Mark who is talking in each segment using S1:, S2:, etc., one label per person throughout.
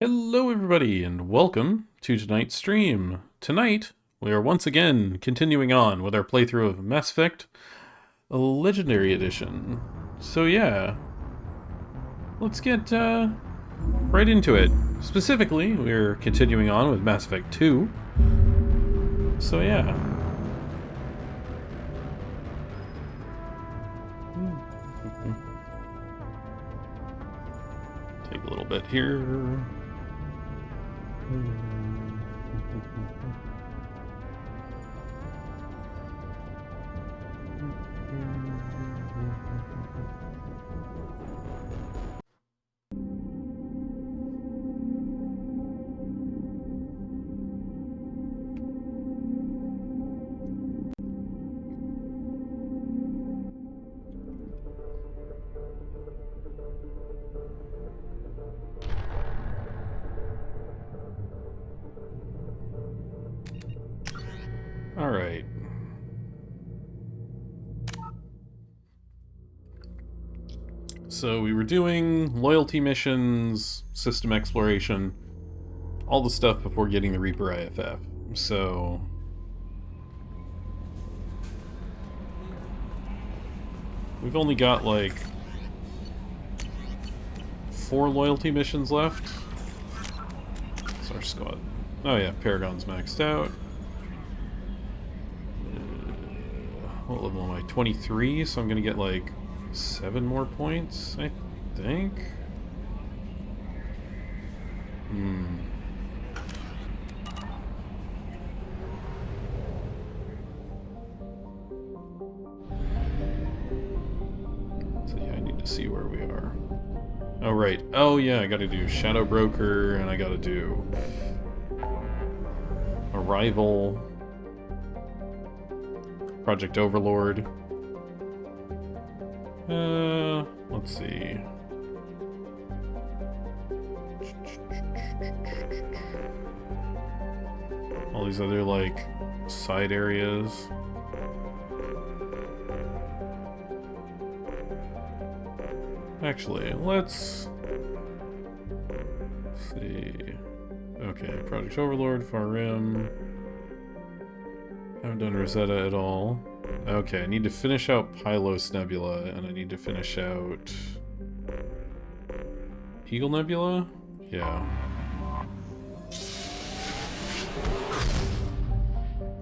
S1: Hello everybody and welcome to tonight's stream. Tonight, we are once again continuing on with our playthrough of Mass Effect Legendary Edition. So yeah, let's get right into it. Specifically, we're continuing on with Mass Effect 2. So yeah. Take a little bit here. Alright. So we were doing loyalty missions, system exploration, all the stuff before getting the Reaper IFF. So we've only got like 4 loyalty missions left. It's our squad. Oh yeah, Paragon's maxed out. What level am I? 23, so I'm gonna get like 7 more points, I think? So yeah, I need to see where we are. Oh right, oh yeah, I gotta do Shadow Broker, and I gotta do Arrival, Project Overlord. Let's see. All these other, like, side areas. Actually, let's see. Okay, Project Overlord, Far Rim. Haven't done Rosetta at all. Okay, I need to finish out Pylos Nebula, and I need to finish out Eagle Nebula? Yeah.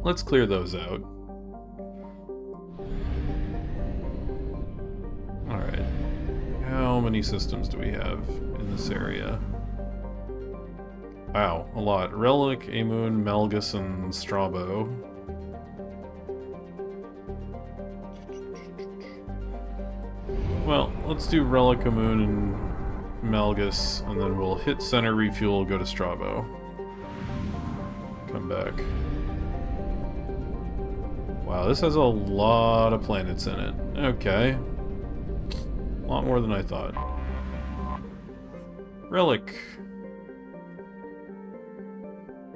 S1: Let's clear those out. Alright. How many systems do we have in this area? Wow, a lot. Relic, Amun, Malgus, and Strabo. Well, let's do Relic, Amun, and Malgus, and then we'll hit center, refuel, go to Strabo. Come back. Wow, this has a lot of planets in it. Okay. A lot more than I thought. Relic.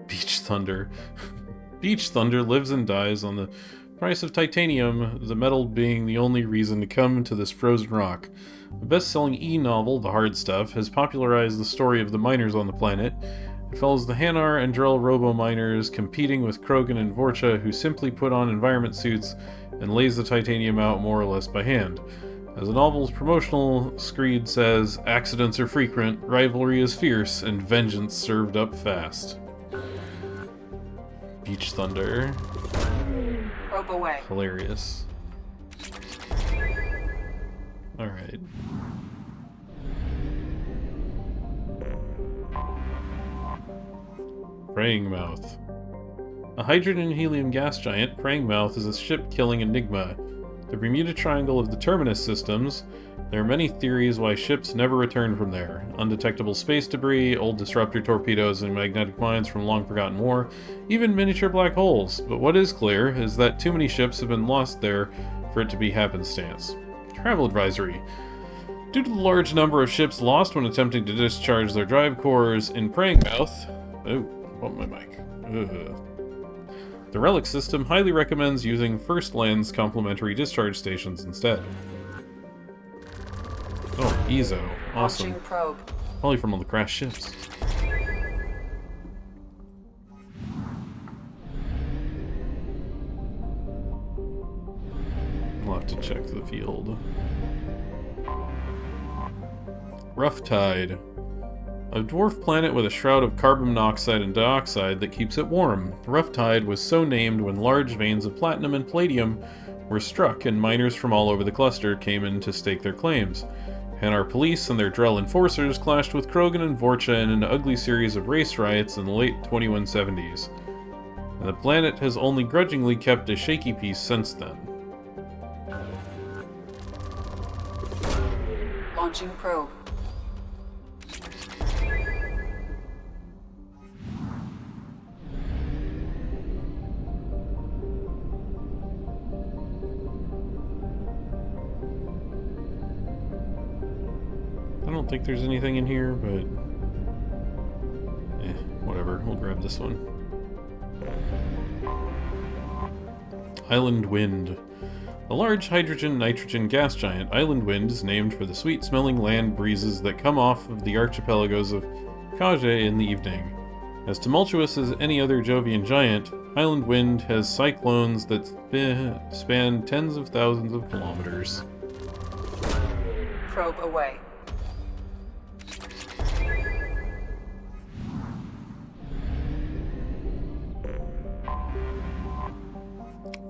S1: Beach Thunder. Beach Thunder lives and dies on the price of titanium, the metal being the only reason to come to this frozen rock. The best-selling e-novel, The Hard Stuff, has popularized the story of the miners on the planet. It follows the Hanar and Drell robo-miners competing with Krogan and Vorcha, who simply put on environment suits and lays the titanium out more or less by hand. As the novel's promotional screed says, accidents are frequent, rivalry is fierce, and vengeance served up fast. Beach Thunder.
S2: Rope away.
S1: Hilarious. Alright. Praying Mouth. A hydrogen and helium gas giant, Praying Mouth is a ship-killing enigma. The Bermuda Triangle of the Terminus systems. There are many theories why ships never return from there. Undetectable space debris, old disruptor torpedoes and magnetic mines from long-forgotten war, even miniature black holes. But what is clear is that too many ships have been lost there for it to be happenstance. Travel advisory. Due to the large number of ships lost when attempting to discharge their drive cores in Praying Mouth... Oh, bumped my mic. Ugh. The Relic system highly recommends using First Land's complementary discharge stations instead. Oh, EZO. Awesome.
S2: Launching probe.
S1: Probably from all the crashed ships. to check the field. Rough Tide. A dwarf planet with a shroud of carbon monoxide and dioxide that keeps it warm. Rough Tide was so named when large veins of platinum and palladium were struck and miners from all over the cluster came in to stake their claims. Hanar police and their Drell enforcers clashed with Krogan and Vorcha in an ugly series of race riots in the late 2170s. And the planet has only grudgingly kept a shaky peace since then.
S2: Launching probe.
S1: I don't think there's anything in here, but... whatever. We'll grab this one. Island Wind. The large hydrogen-nitrogen gas giant Island Wind is named for the sweet-smelling land breezes that come off of the archipelagos of Kage in the evening. As tumultuous as any other Jovian giant, Island Wind has cyclones that span tens of thousands of kilometers.
S2: Probe away.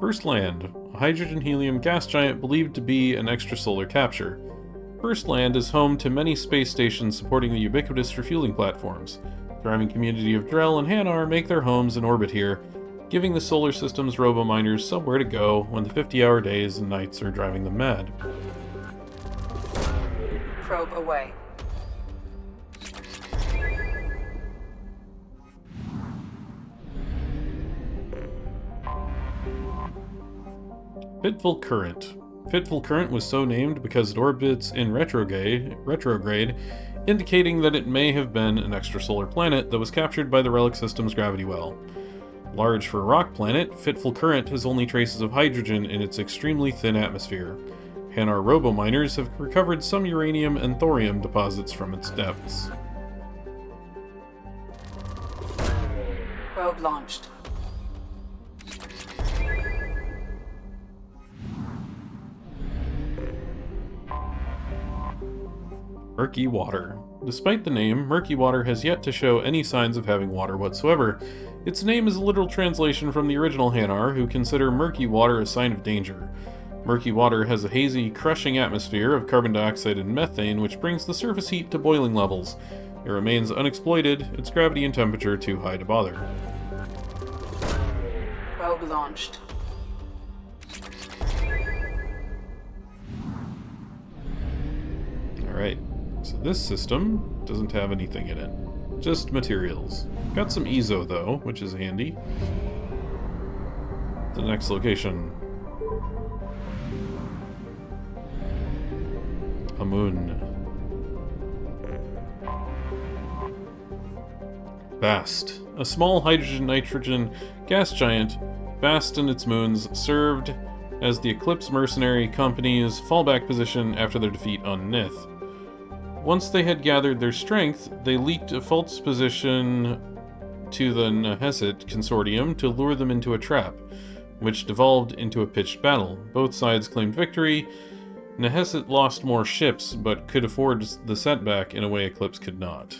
S1: First Land, a hydrogen-helium gas giant believed to be an extrasolar capture. First Land is home to many space stations supporting the ubiquitous refueling platforms. The thriving community of Drell and Hanar make their homes in orbit here, giving the solar system's robo-miners somewhere to go when the 50-hour days and nights are driving them mad.
S2: Probe away.
S1: Fitful Current. Fitful Current was so named because it orbits in retrograde, indicating that it may have been an extrasolar planet that was captured by the relic system's gravity well. Large for a rock planet, Fitful Current has only traces of hydrogen in its extremely thin atmosphere. Hanar robo-miners have recovered some uranium and thorium deposits from its depths.
S2: Probe launched.
S1: Murky Water. Despite the name, Murky Water has yet to show any signs of having water whatsoever. Its name is a literal translation from the original Hanar, who consider murky water a sign of danger. Murky water has a hazy, crushing atmosphere of carbon dioxide and methane, which brings the surface heat to boiling levels. It remains unexploited, its gravity and temperature too high to bother.
S2: Probe launched.
S1: Alright, so this system doesn't have anything in it. Just materials. Got some Ezo though, which is handy. The next location. Amun. Vast. A small hydrogen-nitrogen gas giant, vast in its moons, served as the Eclipse Mercenary Company's fallback position after their defeat on Nith. Once they had gathered their strength, they leaked a false position to the Nehesset Consortium to lure them into a trap, which devolved into a pitched battle. Both sides claimed victory. Nehesset lost more ships, but could afford the setback in a way Eclipse could not.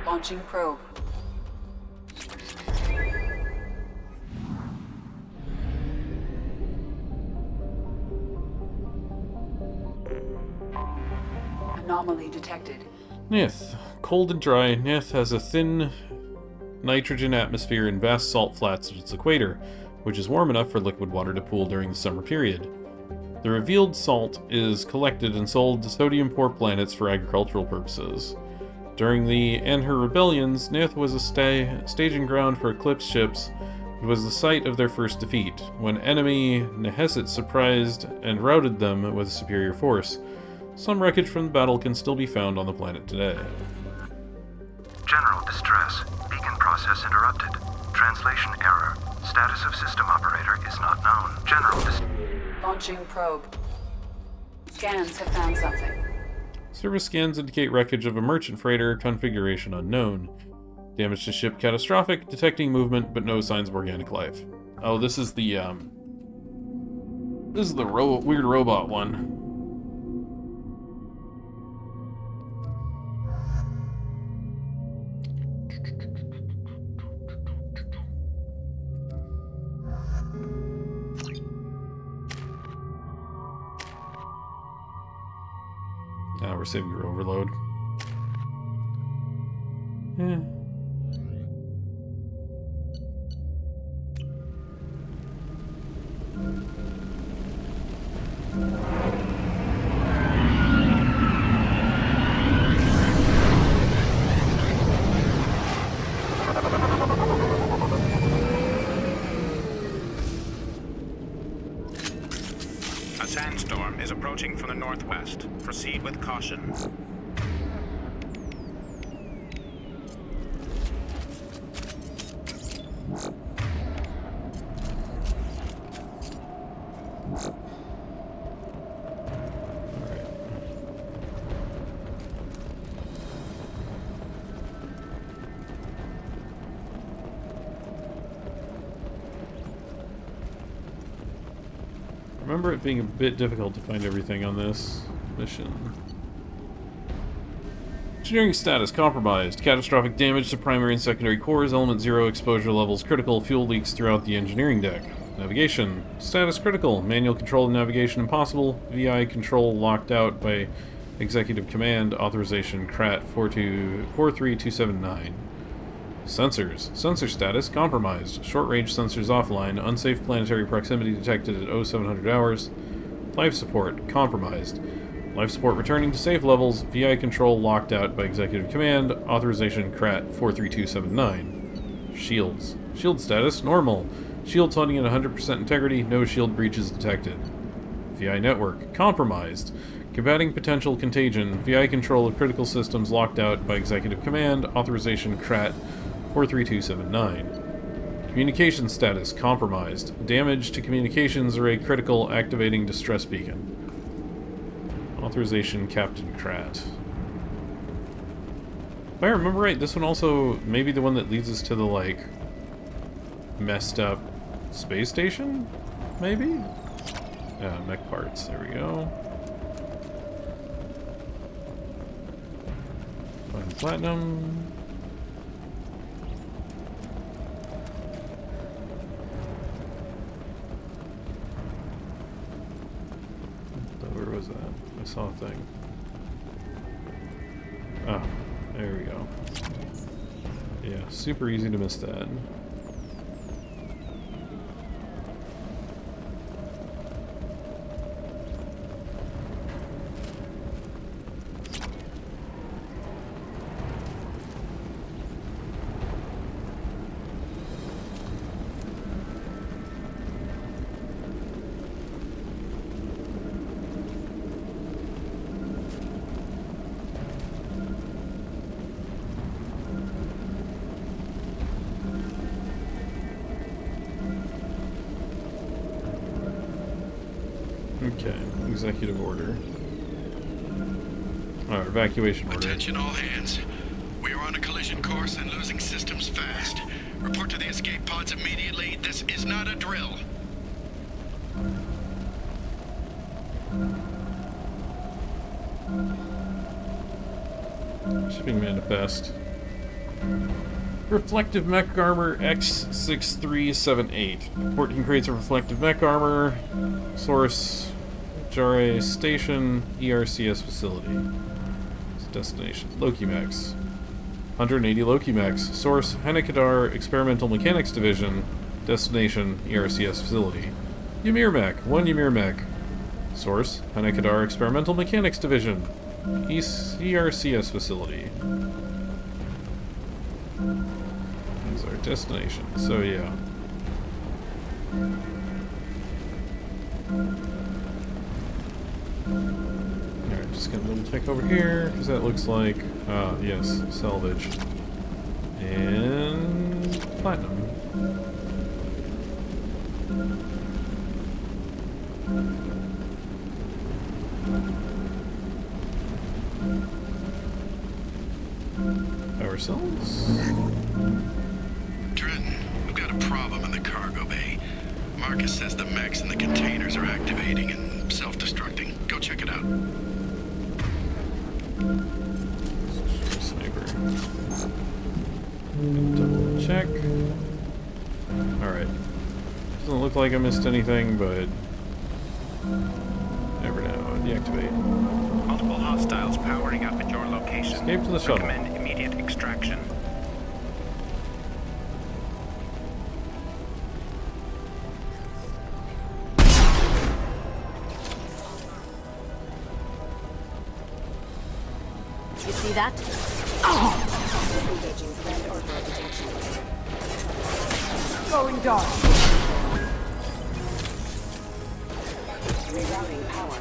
S2: Launching probe. Anomaly detected.
S1: Nith. Cold and dry, Nith has a thin nitrogen atmosphere and vast salt flats at its equator, which is warm enough for liquid water to pool during the summer period. The revealed salt is collected and sold to sodium-poor planets for agricultural purposes. During the Anhur rebellions, Nith was a staging ground for Eclipse ships. It was the site of their first defeat, when enemy Nehesset surprised and routed them with a superior force. Some wreckage from the battle can still be found on the planet today.
S3: General distress. Beacon process interrupted. Translation error. Status of system operator is not known.
S2: Launching probe. Scans have found something.
S1: Service scans indicate wreckage of a merchant freighter, configuration unknown. Damage to ship catastrophic, detecting movement, but no signs of organic life. Oh, this is the This is the weird robot one. Now we're saving your overload. Yeah.
S4: A sandstorm is approaching from the northwest. Proceed with caution.
S1: I remember it being a bit difficult to find everything on this mission. Engineering status compromised. Catastrophic damage to primary and secondary cores. Element 0 exposure levels critical. Fuel leaks throughout the engineering deck. Navigation. Status critical. Manual control of navigation impossible. VI control locked out by executive command. Authorization CRAT 43279. Sensors. Sensor status compromised. Short-range sensors offline. Unsafe planetary proximity detected at 0700 hours. Life support compromised. Life support returning to safe levels. VI control locked out by executive command. Authorization CRAT 43279. Shields. Shield status normal. Shields hunting at 100% integrity. No shield breaches detected. VI network compromised. Combating potential contagion. VI control of critical systems locked out by executive command. Authorization CRAT 43279. Communication status compromised. Damage to communications array critical, activating distress beacon. Authorization Captain Krat. If I remember right, this one also may be the one that leads us to the, like, messed up space station? Maybe? Mech parts. There we go. Find platinum. Where was that? I saw a thing. Oh, there we go. Yeah, super easy to miss that. Okay, executive order. Alright, evacuation order.
S5: Attention all hands. We are on a collision course and losing systems fast. Report to the escape pods immediately. This is not a drill.
S1: Shipping manifest. Reflective mech armor X6378. 14 crates of reflective mech armor. Source Jare Station, ERCS facility. Destination Loki Mechs. 180 Loki Mechs. Source Hanekadar Experimental Mechanics Division. Destination ERCS facility. Ymir Mech. 1 Ymir Mech. Source Hanekadar Experimental Mechanics Division. ERCS facility. These are destinations, so yeah. Alright, just gonna double check over here, because that looks like, yes, salvage. And platinum. Power cells?
S5: Trenton, we've got a problem in the cargo bay. Marcus says the mechs in the containers are activating and self-destructing. Go check it out.
S1: Sniper. Double check. Alright. Doesn't look like I missed anything, but never know. Deactivate.
S4: Multiple hostiles powering up at your location.
S1: Escape to the shuttle.
S4: Recommend immediate extraction.
S6: You see that?
S2: Going dark. Rerouting power.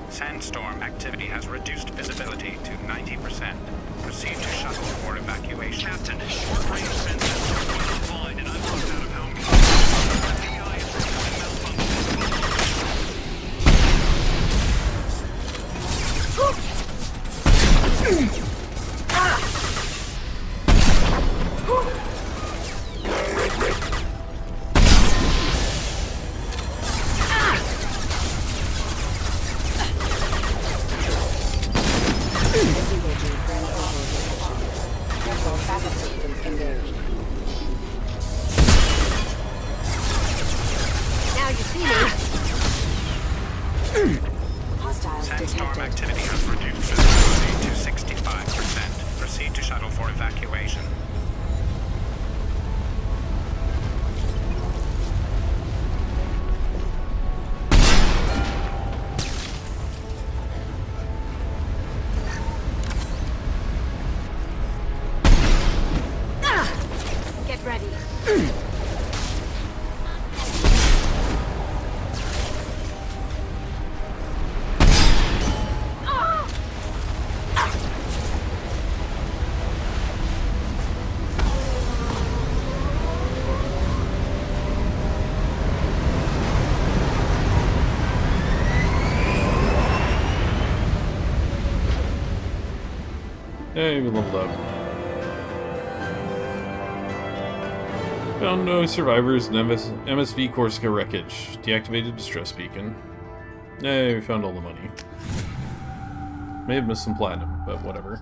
S4: Sandstorm activity has reduced visibility to 90%. Proceed to shuttle for evacuation.
S5: Captain, short-range sensors are going offline and I'm locked out of home. The VI is reporting malfunction.
S6: Now you see me.
S2: Hostiles
S4: Sandstorm
S2: detected.
S4: activity has reduced visibility to 65%. Proceed to shuttle for evacuation.
S6: Get ready.
S1: Hey, we leveled up. Found no survivors in MSV Corsica wreckage. Deactivated distress beacon. Hey, we found all the money. May have missed some platinum, but whatever.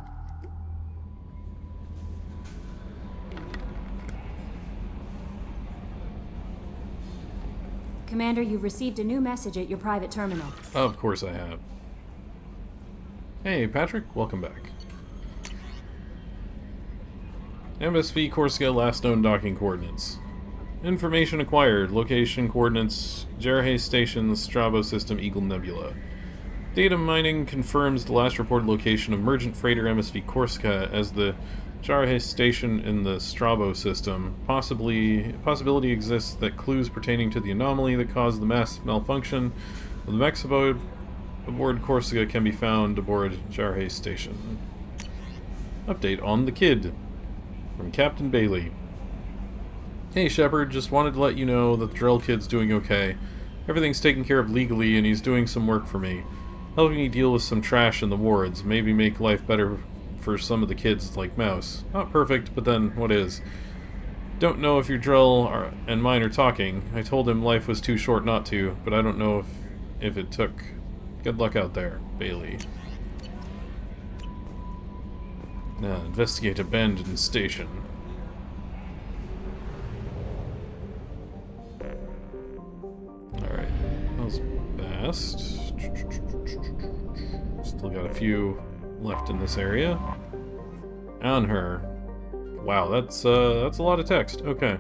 S7: Commander, you've received a new message at your private terminal.
S1: Of course I have. Hey, Patrick, welcome back. MSV Corsica last known docking coordinates. Information acquired. Location coordinates Jarhe Station, Strabo System, Eagle Nebula. Data mining confirms the last reported location of merchant freighter MSV Corsica as the Jarhe Station in the Strabo System. Possibility exists that clues pertaining to the anomaly that caused the mass malfunction of the mechs aboard Corsica can be found aboard Jarhe Station. Update on the kid. From Captain Bailey. Hey Shepard, just wanted to let you know that the Drell kid's doing okay. Everything's taken care of legally and he's doing some work for me. Helping me deal with some trash in the wards, maybe make life better for some of the kids like Mouse. Not perfect, but then what is? Don't know if your Drell and mine are talking. I told him life was too short not to, but I don't know if it took. Good luck out there, Bailey. Investigate abandoned station. Alright, that was fast. Still got a few left in this area. On her. Wow, that's a lot of text. Okay.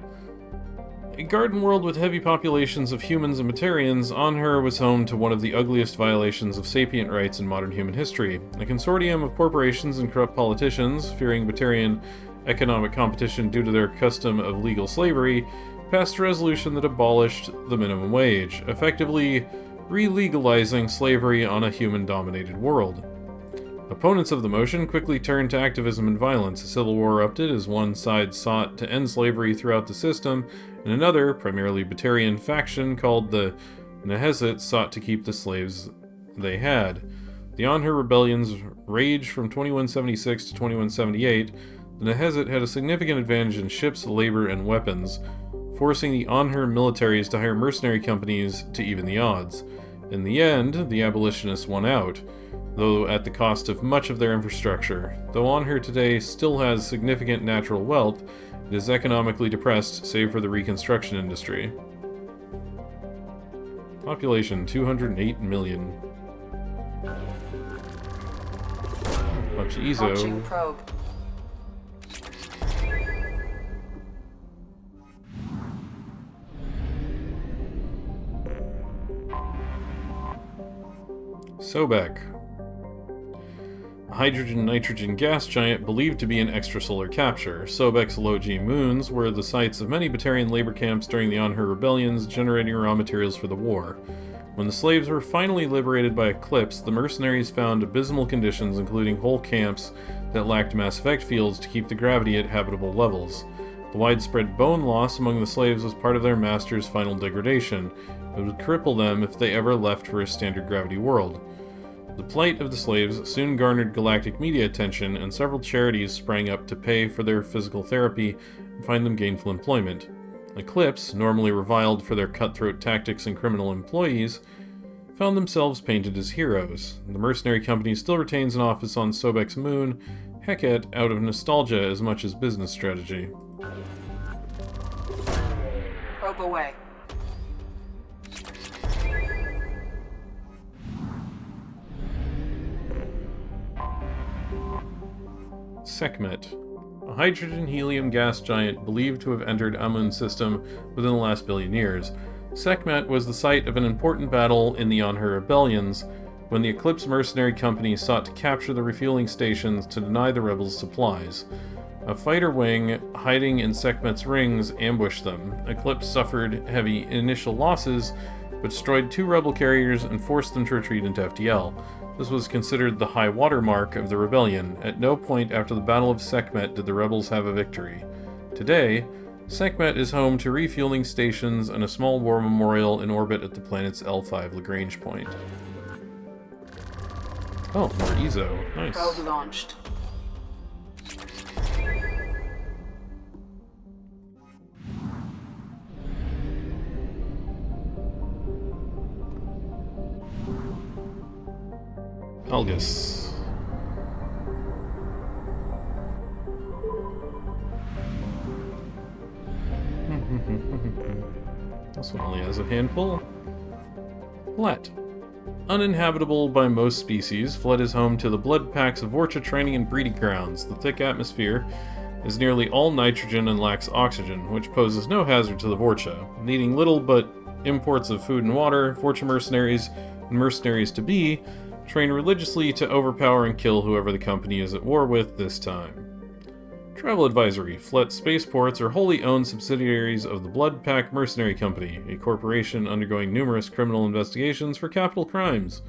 S1: A garden world with heavy populations of humans and Batarians, Anhur was home to one of the ugliest violations of sapient rights in modern human history. A consortium of corporations and corrupt politicians, fearing Batarian economic competition due to their custom of legal slavery, passed a resolution that abolished the minimum wage, effectively re-legalizing slavery on a human-dominated world. Opponents of the motion quickly turned to activism and violence. A civil war erupted as one side sought to end slavery throughout the system, and another, primarily Batarian faction called the Nehezit, sought to keep the slaves they had. The Anhur rebellions raged from 2176 to 2178. The Nehezit had a significant advantage in ships, labor, and weapons, forcing the Anhur militaries to hire mercenary companies to even the odds. In the end, the abolitionists won out, though at the cost of much of their infrastructure. Though Anhur today still has significant natural wealth, it is economically depressed save for the reconstruction industry. Population 208 million. Bunch of
S2: Launching
S1: EZO.
S2: probe.
S1: Sobek. A hydrogen-nitrogen gas giant believed to be an extrasolar capture. Sobek's low-G moons were the sites of many Batarian labor camps during the Anhur rebellions, generating raw materials for the war. When the slaves were finally liberated by Eclipse, the mercenaries found abysmal conditions, including whole camps that lacked Mass Effect fields to keep the gravity at habitable levels. The widespread bone loss among the slaves was part of their master's final degradation. It would cripple them if they ever left for a standard gravity world. The plight of the slaves soon garnered galactic media attention, and several charities sprang up to pay for their physical therapy and find them gainful employment. Eclipse, normally reviled for their cutthroat tactics and criminal employees, found themselves painted as heroes. The mercenary company still retains an office on Sobek's moon, Heket, out of nostalgia as much as business strategy.
S2: Probe away.
S1: Sekhmet, a hydrogen-helium gas giant believed to have entered Amun's system within the last billion years. Sekhmet was the site of an important battle in the Anhur rebellions, when the Eclipse mercenary company sought to capture the refueling stations to deny the rebels supplies. A fighter wing hiding in Sekhmet's rings ambushed them. Eclipse suffered heavy initial losses, but destroyed 2 rebel carriers and forced them to retreat into FTL. This was considered the high water mark of the rebellion. At no point after the Battle of Sekhmet did the rebels have a victory. Today, Sekhmet is home to refueling stations and a small war memorial in orbit at the planet's L5 Lagrange point. Oh, more EZO. Nice.
S2: Probe launched.
S1: Algus. This one only has a handful. Flet. Uninhabitable by most species, Flet is home to the blood packs of Vorcha training and breeding grounds. The thick atmosphere is nearly all nitrogen and lacks oxygen, which poses no hazard to the Vorcha. Needing little but imports of food and water, Vorcha mercenaries and mercenaries-to-be train religiously to overpower and kill whoever the company is at war with this time. Travel advisory. Flet spaceports are wholly owned subsidiaries of the Blood Pack Mercenary Company, a corporation undergoing numerous criminal investigations for capital crimes.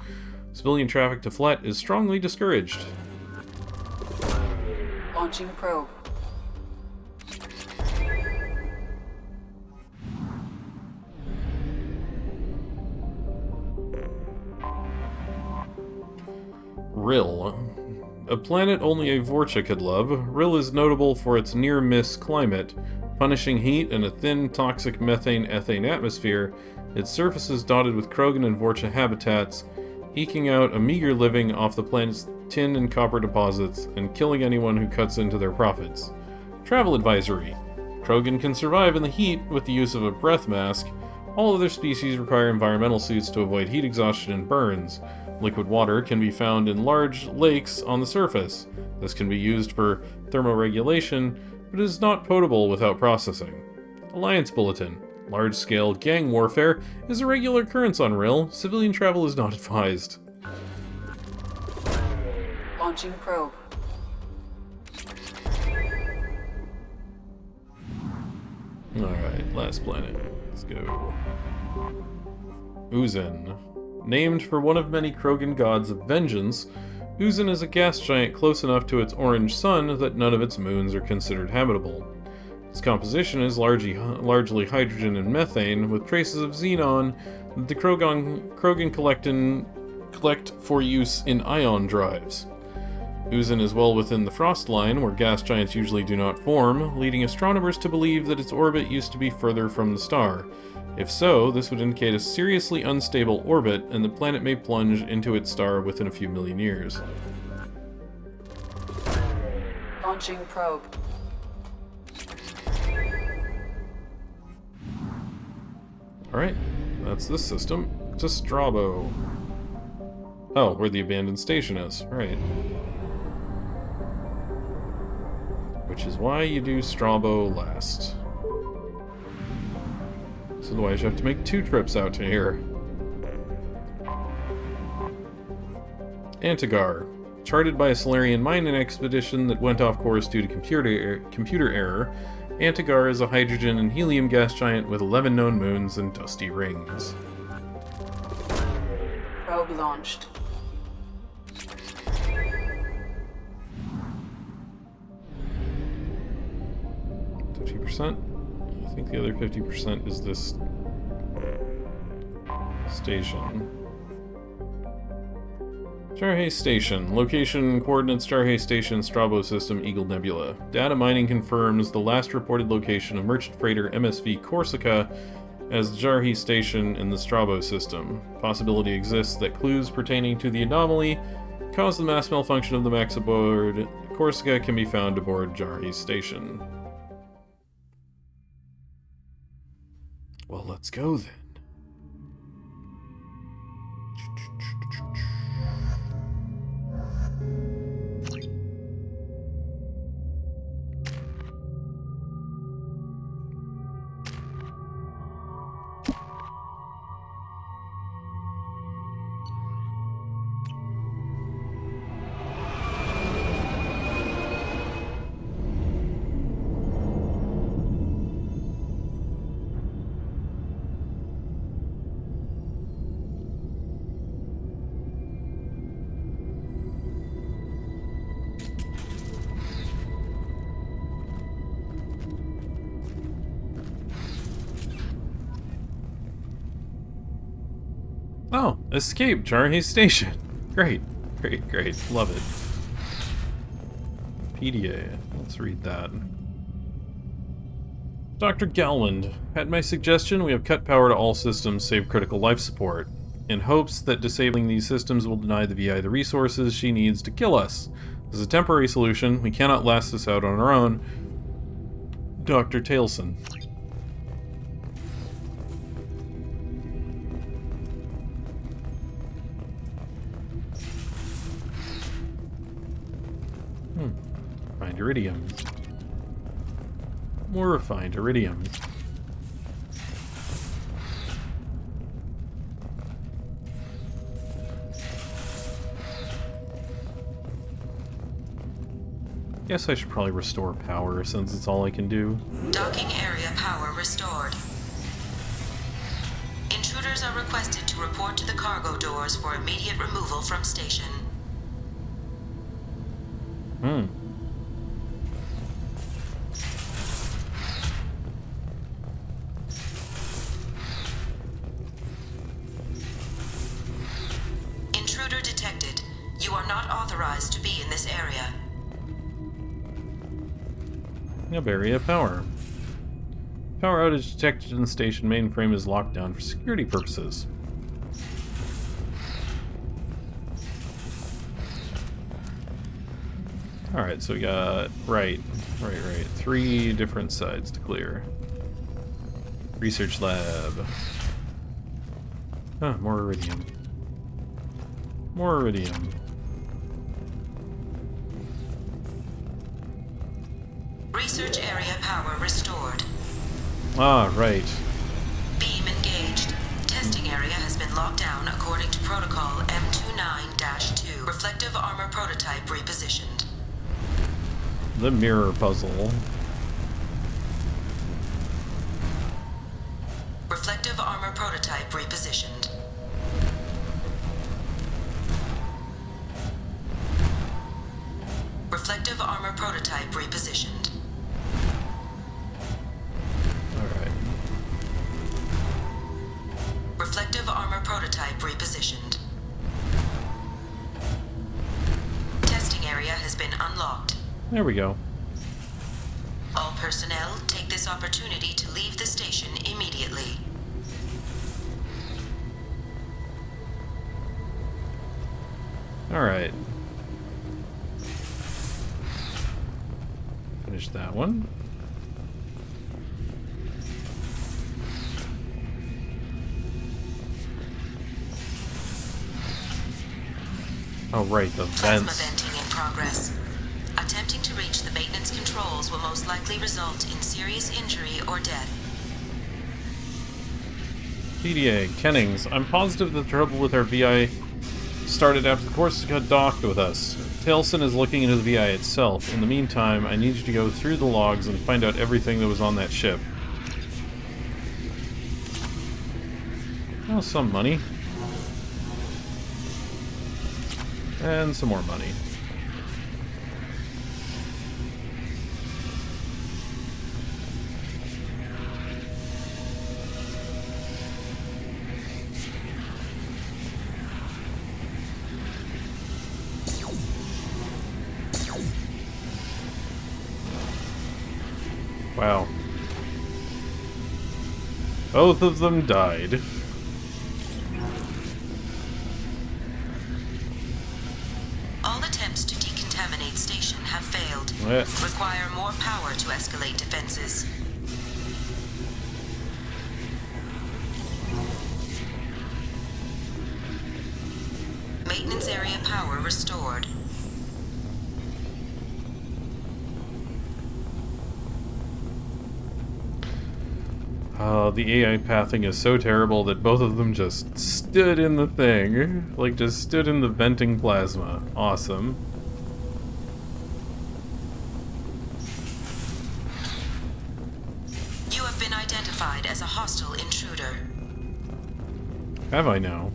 S1: Civilian traffic to Flet is strongly discouraged.
S2: Launching probe.
S1: Rill. A planet only a Vorcha could love, Rill is notable for its near-miss climate, punishing heat and a thin, toxic methane-ethane atmosphere. Its surface is dotted with Krogan and Vorcha habitats, eking out a meager living off the planet's tin and copper deposits, and killing anyone who cuts into their profits. Travel advisory. Krogan can survive in the heat with the use of a breath mask. All other species require environmental suits to avoid heat exhaustion and burns. Liquid water can be found in large lakes on the surface. This can be used for thermoregulation, but is not potable without processing. Alliance Bulletin. Large-scale gang warfare is a regular occurrence on Rill. Civilian travel is not advised.
S2: Launching probe.
S1: Alright, last planet. Let's go. Uzen. Named for one of many Krogan gods of vengeance, Uzin is a gas giant close enough to its orange sun that none of its moons are considered habitable. Its composition is largely hydrogen and methane, with traces of xenon that the Krogan collect for use in ion drives. Uzin is well within the frost line, where gas giants usually do not form, leading astronomers to believe that its orbit used to be further from the star. If so, this would indicate a seriously unstable orbit, and the planet may plunge into its star within a few million years.
S2: Launching probe.
S1: Alright, that's this system. To Strabo. Oh, where the abandoned station is. Right. Which is why you do Strabo last. So otherwise you have to make 2 trips out to here. Antigar. Charted by a Solarian mining expedition that went off course due to computer error, Antigar is a hydrogen and helium gas giant with 11 known moons and dusty rings.
S2: Probe launched.
S1: I think the other 50% is this station. Jarheim Station. Location, coordinates Jarheim Station, Strabo System, Eagle Nebula. Data mining confirms the last reported location of merchant freighter MSV Corsica as Jarheim Station in the Strabo System. Possibility exists that clues pertaining to the anomaly cause the mass malfunction of the mechs aboard Corsica can be found aboard Jarheim Station. Well, let's go then. Oh, escape Jarheim Station. Great, great, great. Love it. PDA. Let's read that. Dr. Galland, at my suggestion, we have cut power to all systems save critical life support, in hopes that disabling these systems will deny the VI the resources she needs to kill us. As a temporary solution, we cannot last this out on our own. Dr. Taleson. Refined iridium. More refined iridium. Guess I should probably restore power since it's all I can do.
S8: Docking area power restored. Intruders are requested to report to the cargo doors for immediate removal from station. Intruder detected. You are not authorized to be in this area.
S1: Yep, area power. Power outage detected in the station mainframe is locked down for security purposes. Alright, so we got... Right. 3 different sides to clear. Research lab. Ah, more iridium. More iridium.
S8: Research area power restored.
S1: Ah, right.
S8: Beam engaged. Testing area has been locked down according to protocol M29-2. Reflective armor prototype repositioned.
S1: The mirror puzzle.
S8: Reflective armor prototype repositioned. prototype repositioned.
S1: Alright.
S8: Reflective armor prototype repositioned. Testing area has been unlocked.
S1: There we go.
S8: All personnel take this opportunity to leave the station immediately.
S1: Alright. Finish that one. Oh, right, the
S8: Plasma
S1: vents.
S8: venting in progress. Attempting to reach the maintenance controls will most likely result in serious injury or death.
S1: PDA, Kennings, I'm positive the trouble with our VI started after the Corsica docked with us. Tailson is looking into the VI itself. In the meantime, I need you to go through the logs and find out everything that was on that ship. Oh, some money. And some more money. Wow. Both of them died.
S8: All attempts to decontaminate station have failed.
S1: What?
S8: Require more power to escalate defenses. Maintenance area power restored.
S1: The AI pathing is so terrible that both of them just stood in the thing. Like, just stood in the venting plasma. Awesome.
S8: You have been identified as a hostile intruder.
S1: Have I now?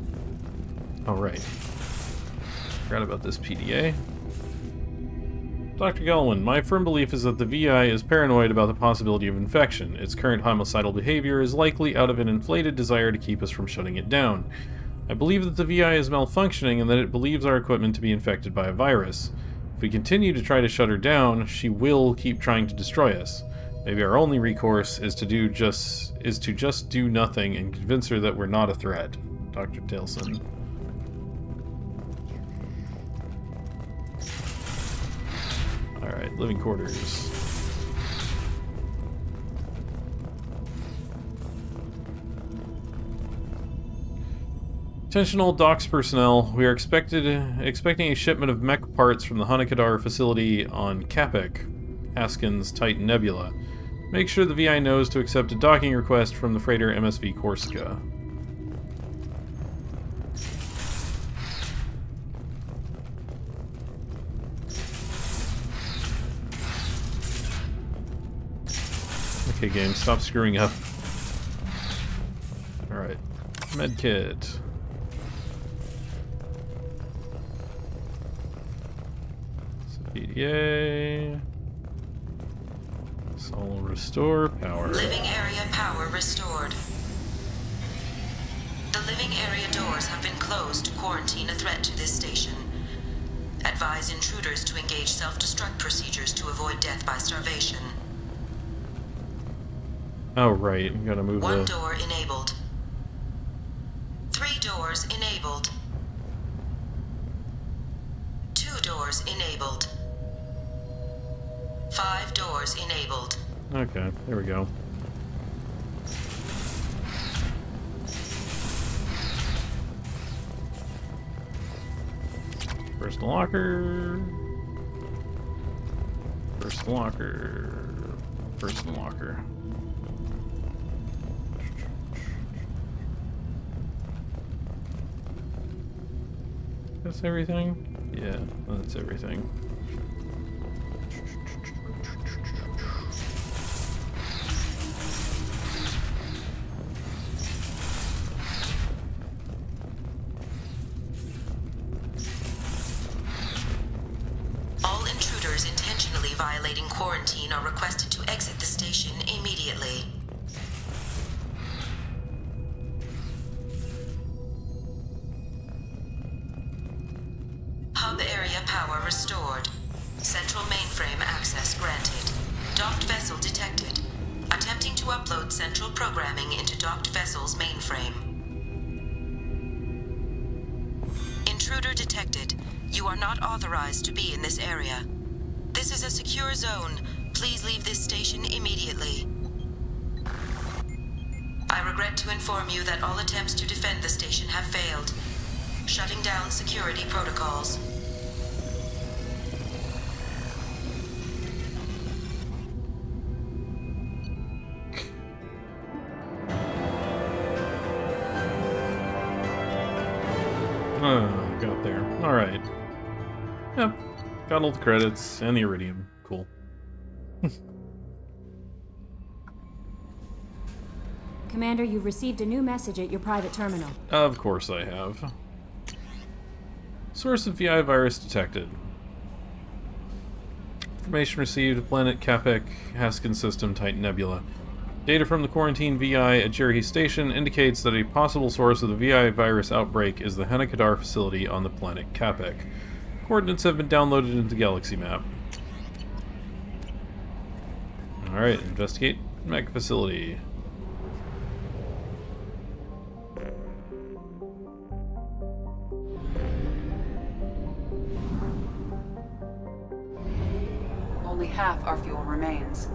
S1: Oh, right. Forgot about this PDA. Dr. Gelwin, my firm belief is that the VI is paranoid about the possibility of infection. Its current homicidal behavior is likely out of an inflated desire to keep us from shutting it down. I believe that the VI is malfunctioning and that it believes our equipment to be infected by a virus. If we continue to try to shut her down, she will keep trying to destroy us. Maybe our only recourse is to just do nothing and convince her that we're not a threat. Dr. Tailson. Alright, living quarters. Attention all docks personnel, we are expecting a shipment of mech parts from the Hanakadar facility on Capek, Haskins Titan Nebula. Make sure the VI knows to accept a docking request from the freighter MSV Corsica. Okay, game, stop screwing up. Alright. Medkit. PDA. Soul restore power.
S8: Living area power restored. The living area doors have been closed to quarantine a threat to this station. Advise intruders to engage self-destruct procedures to avoid death by starvation.
S1: Oh, right. You gotta move
S8: One
S1: the...
S8: door enabled. 3 doors enabled. 2 doors enabled. 5 doors enabled.
S1: Okay, there we go. Personal locker. Personal locker. Personal locker. That's everything? Yeah, that's everything.
S8: All intruders intentionally violating quarantine are requested to exit the station immediately. Hub area power restored. Central mainframe access granted. Docked vessel detected. Attempting to upload central programming into docked vessel's mainframe. Intruder detected. You are not authorized to be in this area. This is a secure zone. Please leave this station immediately. I regret to inform you that all attempts to defend the station have failed. Shutting down security protocols.
S1: Got there. Alright. Yep. Got all the credits and the iridium. Cool.
S7: Commander, you've received a new message at your private terminal.
S1: Of course I have. Source of VI virus detected. Information received, planet Capek, Haskin system, Titan Nebula. Data from the quarantine VI at Jerhi Station indicates that a possible source of the VI virus outbreak is the Hanakadar facility on the planet Capek. Coordinates have been downloaded into the galaxy map. Alright, investigate mech facility.
S2: Only half our fuel remains.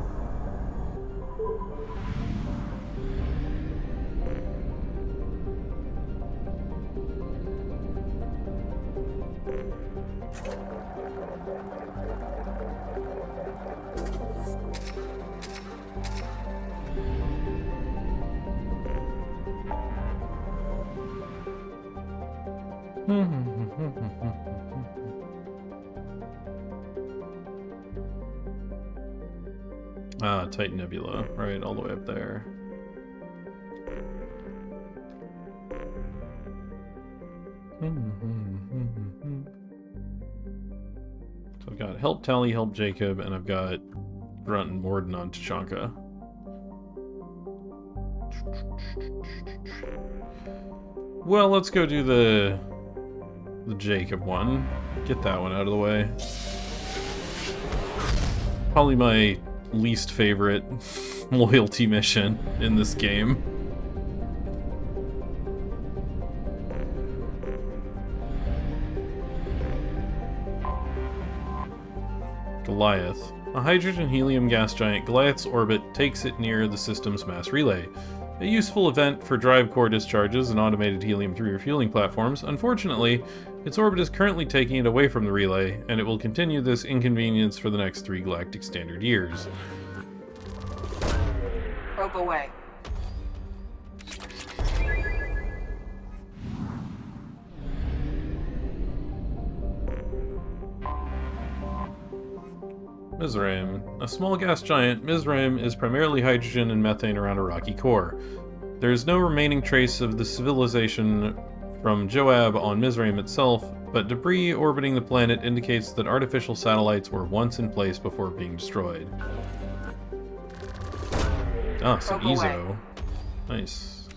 S1: Titan Nebula, right, all the way up there. So I've got help Tally, help Jacob, and I've got Grunt and Morden on Tachanka. Well, let's go do the Jacob one. Get that one out of the way. Probably my least favorite loyalty mission in this game. Goliath. A hydrogen-helium gas giant, Goliath's orbit takes it near the system's mass relay. A useful event for drive core discharges and automated helium-3 refueling platforms. Unfortunately, its orbit is currently taking it away from the relay, and it will continue this inconvenience for the next 3 Galactic Standard years.
S2: Probe away.
S1: Mizraim. A small gas giant, Mizraim is primarily hydrogen and methane around a rocky core. There is no remaining trace of the civilization from Joab on Mizraim itself, but debris orbiting the planet indicates that artificial satellites were once in place before being destroyed. Ah, some Ezo. Nice.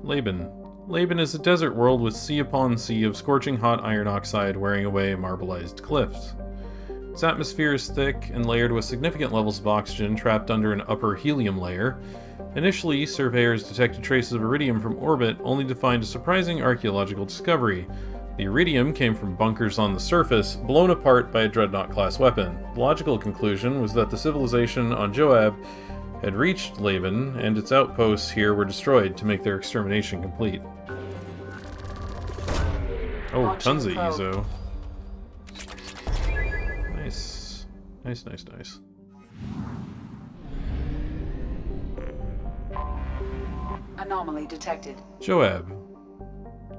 S1: Laban. Laban is a desert world with sea upon sea of scorching hot iron oxide wearing away marbleized cliffs. Its atmosphere is thick and layered with significant levels of oxygen trapped under an upper helium layer. Initially, surveyors detected traces of iridium from orbit, only to find a surprising archaeological discovery. The iridium came from bunkers on the surface, blown apart by a Dreadnought-class weapon. The logical conclusion was that the civilization on Joab had reached Laban, and its outposts here were destroyed to make their extermination complete. Oh, tons of Ezo. Nice. Nice, nice, nice.
S2: Anomaly detected.
S1: Joab.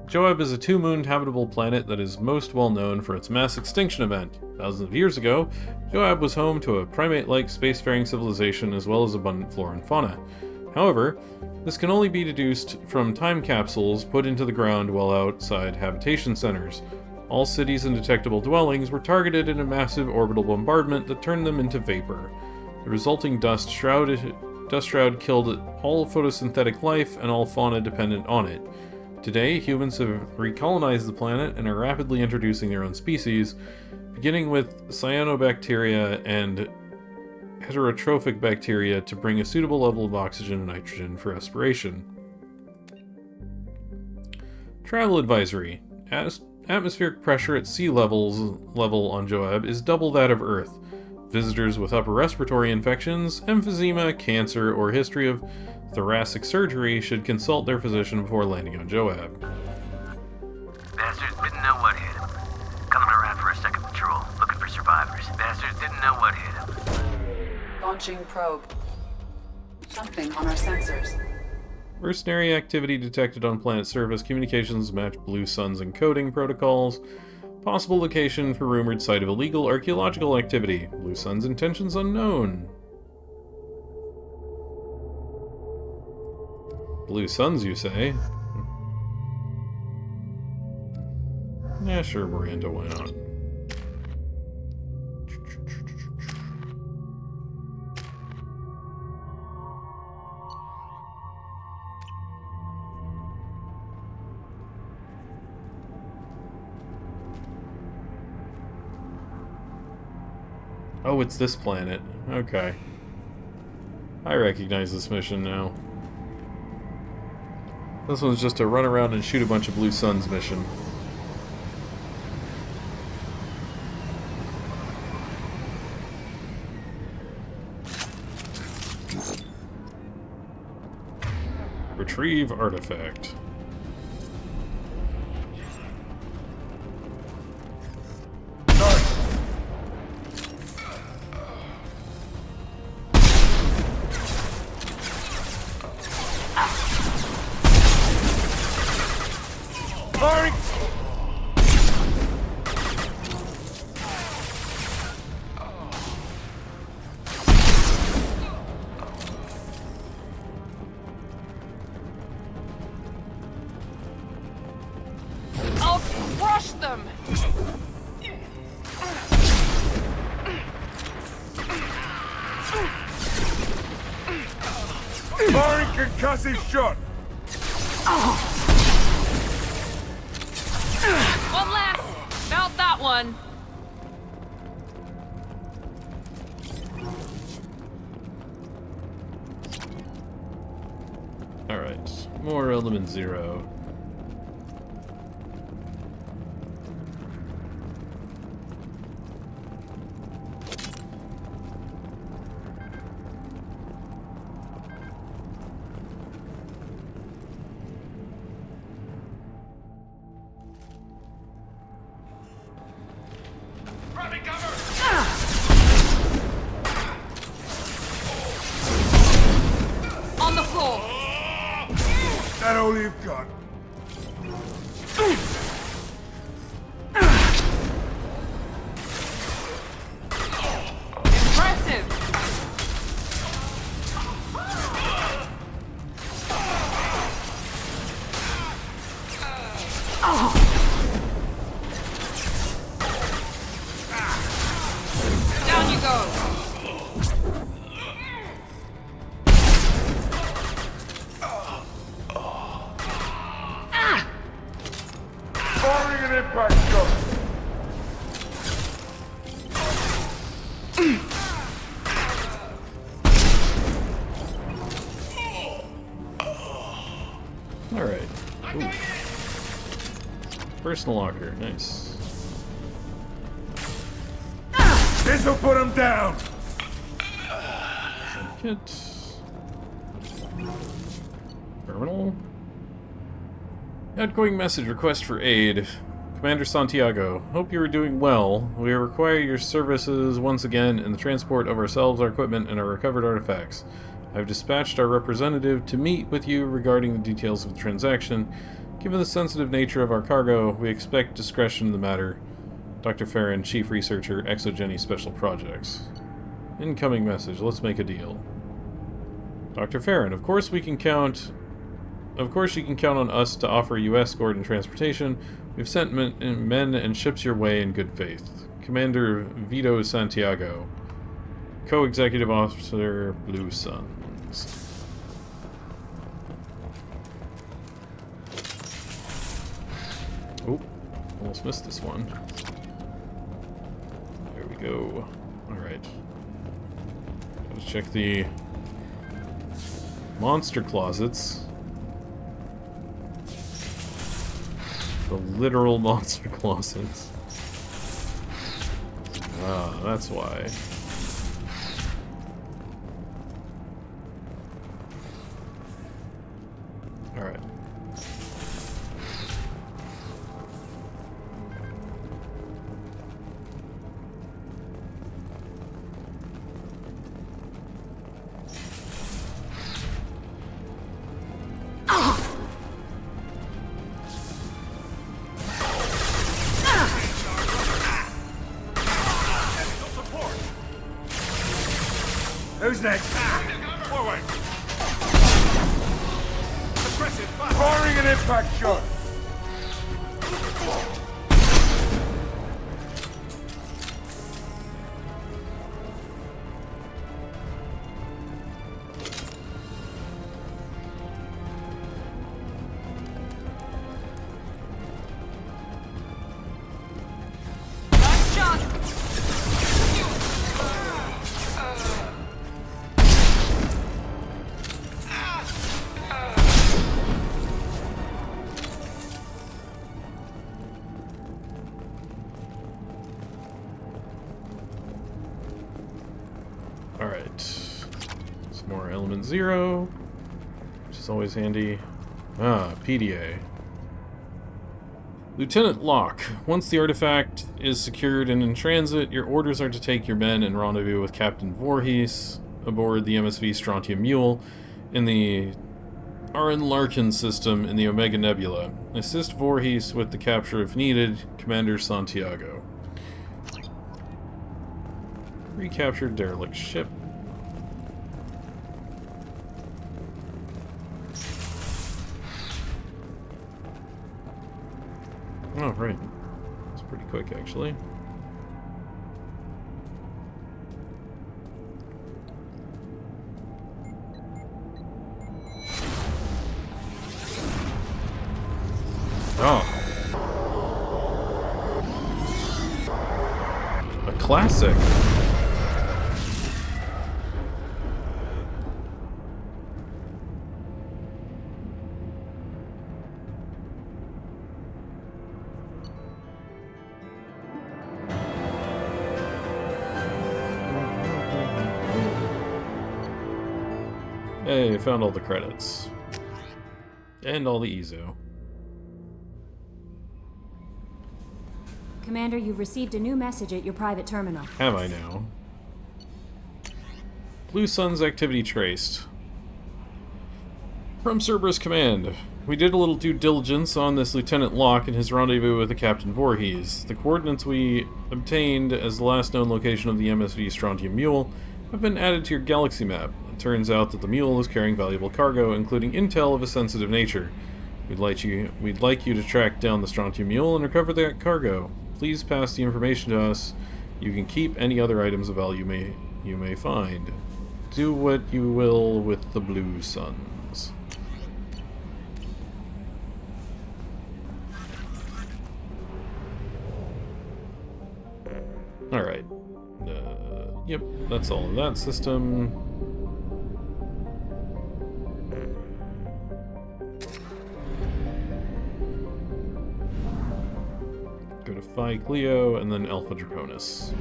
S1: Joab is a two-mooned habitable planet that is most well known for its mass extinction event. Thousands of years ago, Joab was home to a primate-like spacefaring civilization as well as abundant flora and fauna. However, this can only be deduced from time capsules put into the ground while outside habitation centers. All cities and detectable dwellings were targeted in a massive orbital bombardment that turned them into vapor. The resulting dust shroud killed all photosynthetic life and all fauna dependent on it. Today, humans have recolonized the planet and are rapidly introducing their own species, beginning with cyanobacteria and heterotrophic bacteria to bring a suitable level of oxygen and nitrogen for respiration. Travel advisory. Atmospheric pressure at sea level on Joab is double that of Earth. Visitors with upper respiratory infections, emphysema, cancer, or history of thoracic surgery should consult their physician before landing on Joab.
S3: Bastards didn't know what hit him. Coming around for a second patrol, looking for survivors. Bastards didn't know what hit him.
S2: Launching probe. Something on our sensors.
S1: Mercenary activity detected on planet surface. Communications match Blue Sun's encoding protocols. Possible location for rumored site of illegal archaeological activity. Blue Sun's intentions unknown. Blue Suns, you say? Yeah, sure, Miranda, why not? Oh, it's this planet. Okay. I recognize this mission now. This one's just a run around and shoot a bunch of Blue Suns mission. Retrieve artifact.
S9: Concussive shot!
S10: One last! Felt that one!
S1: Alright, more Element Zero.
S10: On the floor!
S9: That all you've got?
S10: Impressive! Down you go!
S9: Firing an impact shot!
S1: Alright. Ooh. Personal locker, nice.
S9: This'll put him down!
S1: Kit. Terminal. Outgoing message, request for aid. Commander Santiago, hope you are doing well. We require your services once again in the transport of ourselves, our equipment, and our recovered artifacts. I have dispatched our representative to meet with you regarding the details of the transaction. Given the sensitive nature of our cargo, we expect discretion in the matter. Dr. Farron, Chief Researcher, Exogeny Special Projects. Incoming message, let's make a deal. Dr. Farron, of course you can count on us to offer you escort and transportation. We've sent men and ships your way in good faith. Commander Vito Santiago, Co-Executive Officer, Blue Suns. Oh, almost missed this one. There we go. Alright. Let's check the monster closets. The literal monster closets. Ah, that's why. Alright.
S9: Who's next?
S5: Forward! Aggressive fire!
S9: Firing an impact shot!
S10: Last shot!
S1: Alright. Some more element 0, which is always handy. Ah, PDA. Lieutenant Locke, once the artifact is secured and in transit, your orders are to take your men and rendezvous with Captain Voorhees aboard the MSV Strontium Mule in the Aran Larkin system in the Omega Nebula. Assist Voorhees with the capture if needed. Commander Santiago. Recaptured derelict ship. Oh, right. It's pretty quick, actually. Oh. A classic. Hey, found all the credits. And all the EZO.
S7: Commander, you've received a new message at your private terminal.
S1: Have I now? Blue Sun's activity traced. From Cerberus Command. We did a little due diligence on this Lieutenant Locke and his rendezvous with the Captain Voorhees. The coordinates we obtained as the last known location of the MSV Strontium Mule have been added to your galaxy map. It turns out that the mule is carrying valuable cargo, including intel of a sensitive nature. We'd like you to track down the Strontium Mule and recover that cargo. Please pass the information to us. You can keep any other items of value you may find. Do what you will with the Blue Suns. Alright. Yep, that's all of that system. Go to Phi Cleo and then Alpha Draconis.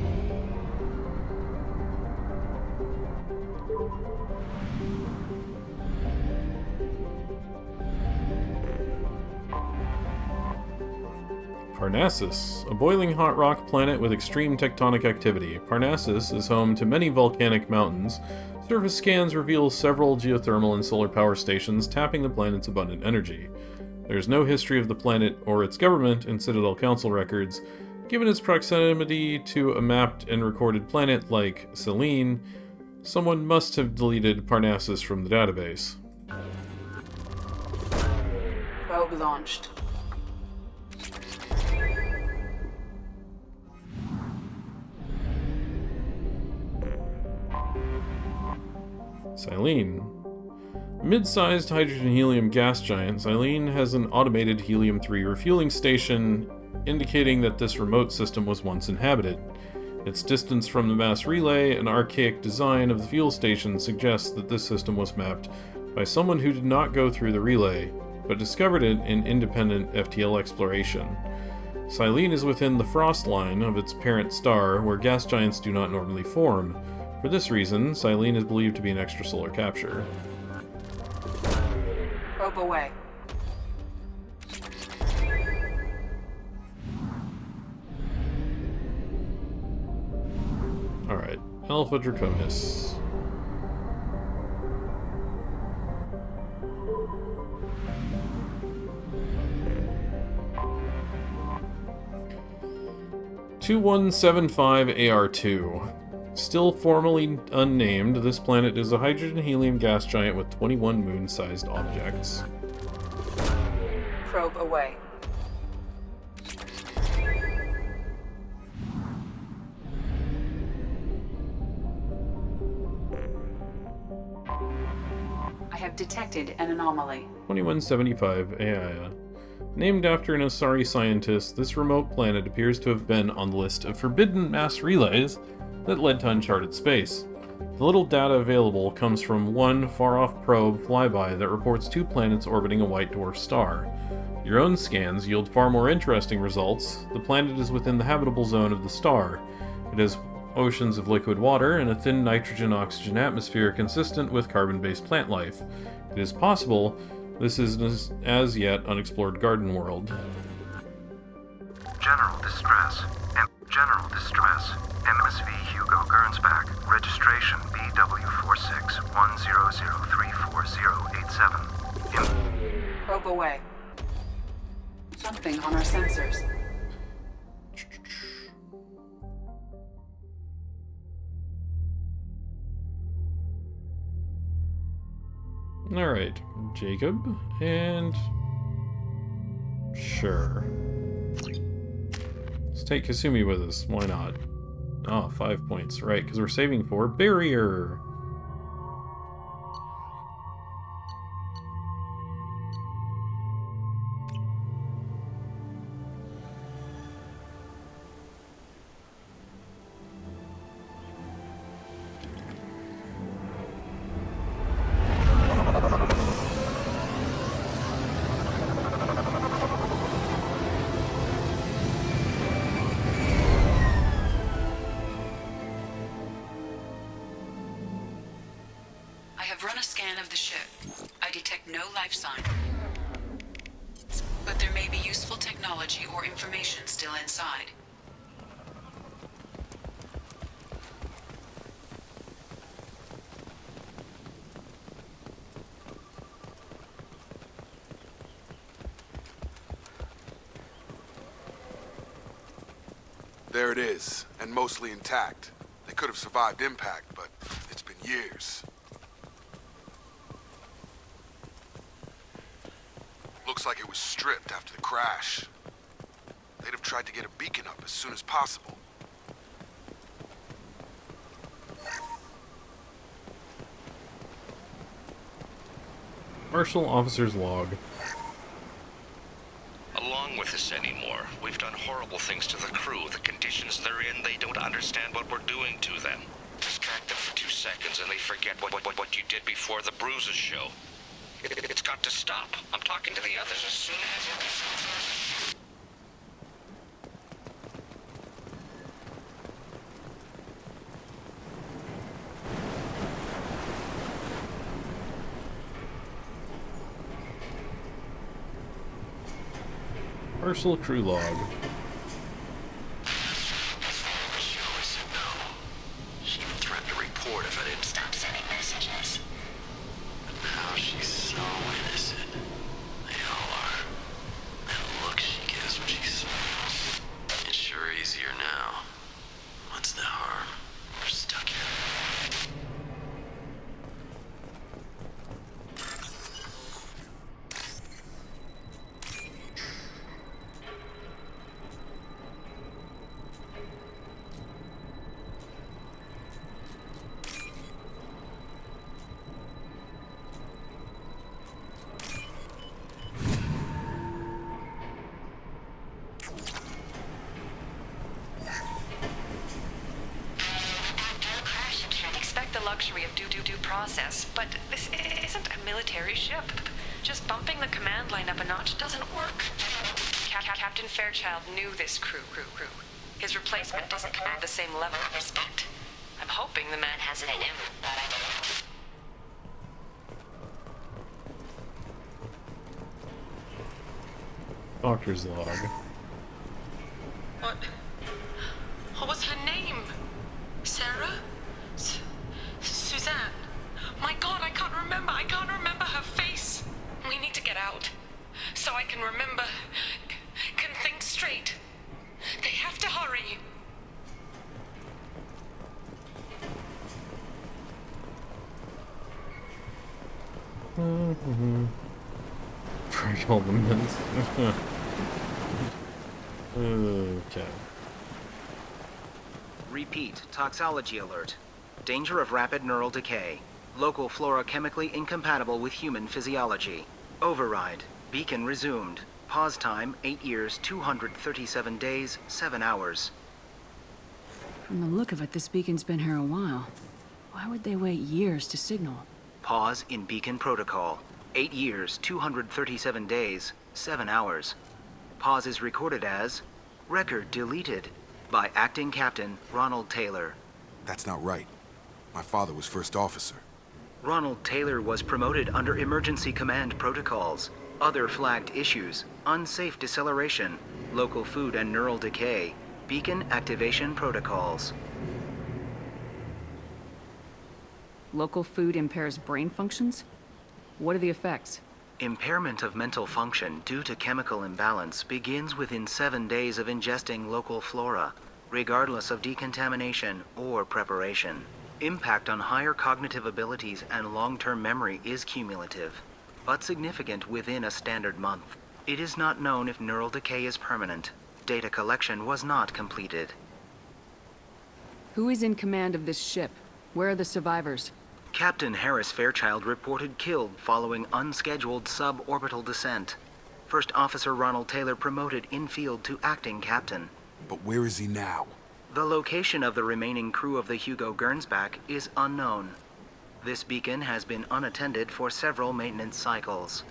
S1: Parnassus, a boiling hot rock planet with extreme tectonic activity. Parnassus is home to many volcanic mountains. Surface scans reveal several geothermal and solar power stations tapping the planet's abundant energy. There is no history of the planet or its government in Citadel Council records. Given its proximity to a mapped and recorded planet like Selene, Someone must have deleted Parnassus from the database.
S2: Probe launched.
S1: Silene. A mid-sized hydrogen-helium gas giant, Silene has an automated helium-3 refueling station, indicating that this remote system was once inhabited. Its distance from the mass relay and archaic design of the fuel station suggests that this system was mapped by someone who did not go through the relay, but discovered it in independent FTL exploration. Silene is within the frost line of its parent star, where gas giants do not normally form. For this reason, Silene is believed to be an extrasolar capture.
S2: Probe away.
S1: Alright, Alpha Draconis. (2175 AR2). Still formally unnamed, this planet is a hydrogen-helium gas giant with 21 moon-sized objects.
S2: Probe away. I have detected an anomaly.
S1: 2175 AI. Named after an Asari scientist, this remote planet appears to have been on the list of forbidden mass relays that led to uncharted space. The little data available comes from one far-off probe flyby that reports 2 planets orbiting a white dwarf star. Your own scans yield far more interesting results. The planet is within the habitable zone of the star. It has oceans of liquid water and a thin nitrogen-oxygen atmosphere consistent with carbon-based plant life. It is possible this is an as yet unexplored garden world.
S3: General distress. MSV Hugo Gernsback. Registration BW4610034087.
S2: Probe away. Something on our sensors.
S1: Alright, Jacob, and... sure. Let's take Kasumi with us, why not? Oh, 5 points, right, because we're saving for Barrier!
S2: Life sign. But there may be useful technology or information still inside.
S11: There it is, and mostly intact. They could have survived impact, but it's been years. Looks like it was stripped after the crash. They'd have tried to get a beacon up as soon as possible.
S1: Marshal Officer's Log.
S12: Along with this anymore. We've done horrible things to the crew. The conditions they're in, they don't understand what we're doing to them. Distract them for 2 seconds and they forget what you did before the bruises show. It's got to stop. I'm talking to the others as soon as...
S1: Marshal Crew Log.
S5: She threatened to report if I didn't stop sending messages. But now she's so innocent. They all are. That look she gives when she's smiles. It's sure easier now. What's the harm? We're stuck here.
S8: due process, but this isn't a military ship. Just bumping the command line up a notch doesn't work. Captain Fairchild knew this crew. His replacement doesn't command the same level of respect. I'm hoping the man has it in him.
S1: Doctor's log.
S8: What was her name? Sarah? Suzanne? My God, I can't remember. I can't remember her face. We need to get out. So I can remember. Can think straight. They have to hurry.
S1: Break all the mints. Okay.
S13: Repeat, toxology alert. Danger of rapid neural decay. Local flora chemically incompatible with human physiology. Override. Beacon resumed. Pause time 8 years, 237 days, 7 hours.
S10: From the look of it, this beacon's been here a while. Why would they wait years to signal?
S13: Pause in beacon protocol. 8 years, 237 days, 7 hours. Pause is recorded as record deleted by Acting Captain Ronald Taylor.
S11: That's not right. My father was first officer.
S13: Ronald Taylor was promoted under emergency command protocols. Other flagged issues: unsafe deceleration, local food and neural decay, beacon activation protocols.
S10: Local food impairs brain functions? What are the effects?
S13: Impairment of mental function due to chemical imbalance begins within 7 days of ingesting local flora, regardless of decontamination or preparation. Impact on higher cognitive abilities and long-term memory is cumulative, but significant within a standard month. It is not known if neural decay is permanent. Data collection was not completed.
S10: Who is in command of this ship? Where are the survivors?
S13: Captain Harris Fairchild reported killed following unscheduled suborbital descent. First Officer Ronald Taylor promoted in-field to acting captain.
S11: But where is he now?
S13: The location of the remaining crew of the Hugo Gernsback is unknown. This beacon has been unattended for several maintenance cycles.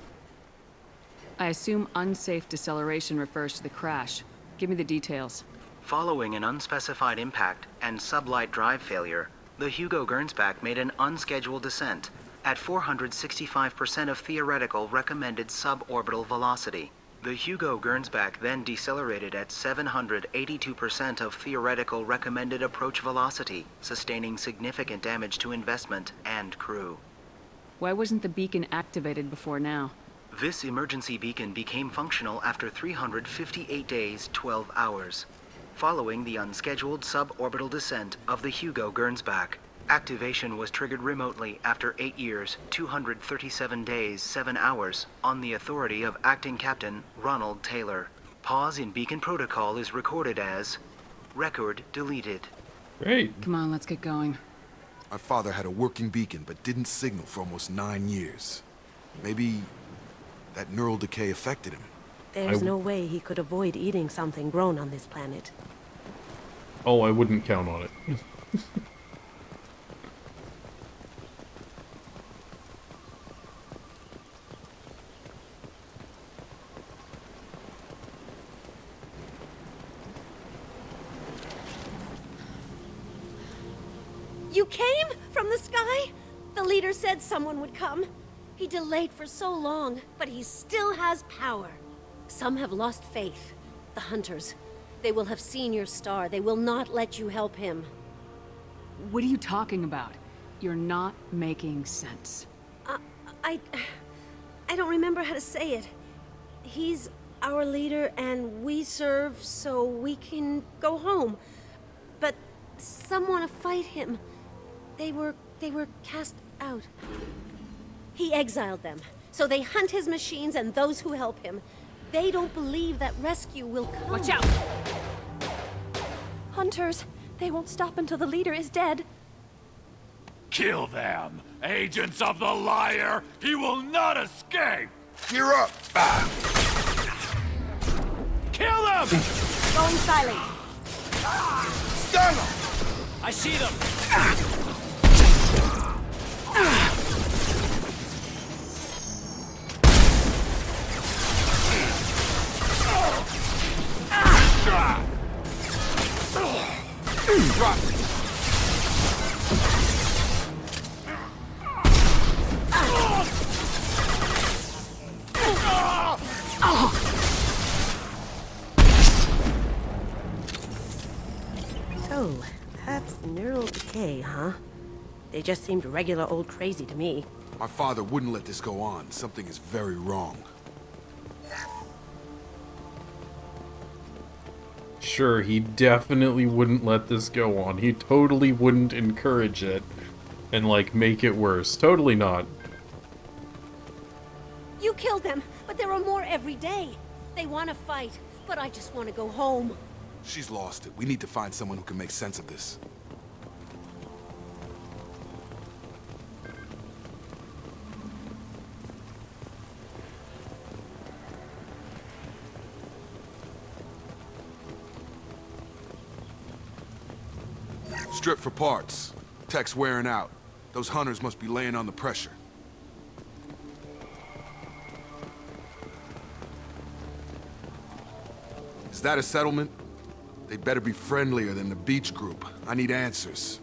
S10: I assume unsafe deceleration refers to the crash. Give me the details.
S13: Following an unspecified impact and sublight drive failure, the Hugo Gernsback made an unscheduled descent at 465% of theoretical recommended suborbital velocity. The Hugo Gernsback then decelerated at 782% of theoretical recommended approach velocity, sustaining significant damage to investment and crew.
S10: Why wasn't the beacon activated before now?
S13: This emergency beacon became functional after 358 days, 12 hours. Following the unscheduled suborbital descent of the Hugo Gernsback, activation was triggered remotely after 8 years, 237 days, 7 hours, on the authority of Acting Captain Ronald Taylor. Pause in beacon protocol is recorded as record deleted.
S1: Great.
S10: Come on, let's get going.
S11: My father had a working beacon, but didn't signal for almost 9 years. Maybe that neural decay affected him.
S6: There's no way he could avoid eating something grown on this planet.
S1: Oh, I wouldn't count on it.
S6: You came from the sky? The leader said someone would come. He delayed for so long, but he still has power. Some have lost faith. The hunters. They will have seen your star. They will not let you help him.
S10: What are you talking about? You're not making sense.
S6: I don't remember how to say it. He's our leader and we serve so we can go home. But some want to fight him. They were cast out. He exiled them, so they hunt his machines and those who help him. They don't believe that rescue will come.
S10: Watch out!
S6: Hunters, they won't stop until the leader is dead.
S9: Kill them! Agents of the liar! He will not escape!
S11: Gear up!
S9: Kill them!
S6: Going silent.
S11: Stun them!
S9: I see them!
S11: Drop it.
S14: So, that's neural decay, huh? They just seemed regular old crazy to me.
S11: My father wouldn't let this go on. Something is very wrong.
S1: Sure, he definitely wouldn't let this go on. He totally wouldn't encourage it and, like, make it worse. Totally not.
S6: You killed them, but there are more every day. They want to fight, but I just want to go home.
S11: She's lost it. We need to find someone who can make sense of this. Strip for parts. Tech's wearing out. Those hunters must be laying on the pressure. Is that a settlement? They'd better be friendlier than the beach group. I need answers.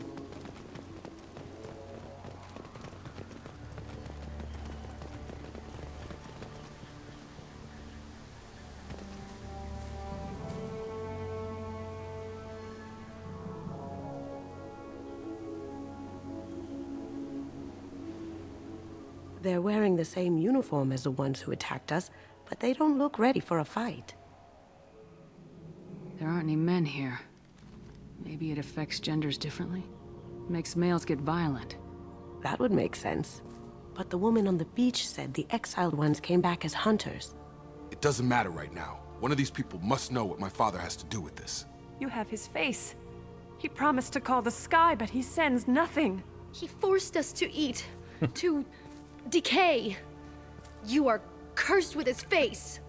S14: They're wearing the same uniform as the ones who attacked us, but they don't look ready for a fight.
S10: There aren't any men here. Maybe it affects genders differently? Makes males get violent.
S14: That would make sense. But the woman on the beach said the exiled ones came back as hunters.
S11: It doesn't matter right now. One of these people must know what my father has to do with this.
S15: You have his face. He promised to call the sky, but he sends nothing.
S16: He forced us to eat, to decay. You are cursed with his face.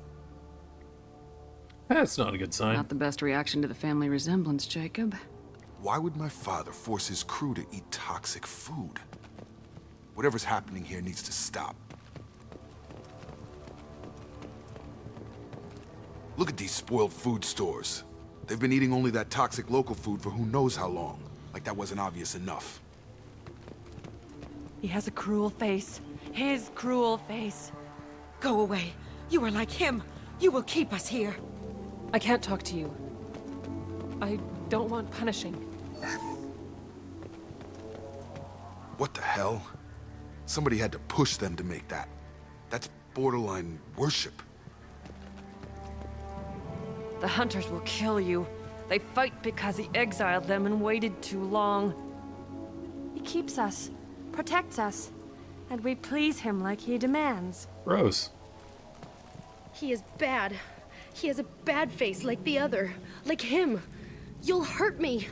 S1: That's not a good sign.
S10: Not the best reaction to the family resemblance, Jacob.
S11: Why would my father force his crew to eat toxic food? Whatever's happening here needs to stop. Look at these spoiled food stores. They've been eating only that toxic local food for who knows how long. Like that wasn't obvious enough.
S15: He has a cruel face. His cruel face. Go away. You are like him. You will keep us here. I can't talk to you. I don't want punishing.
S11: What the hell? Somebody had to push them to make that. That's borderline worship.
S15: The hunters will kill you. They fight because he exiled them and waited too long. He keeps us, protects us, and we please him like he demands.
S1: Gross.
S16: He is bad. He has a bad face like the other. Like him. You'll hurt me.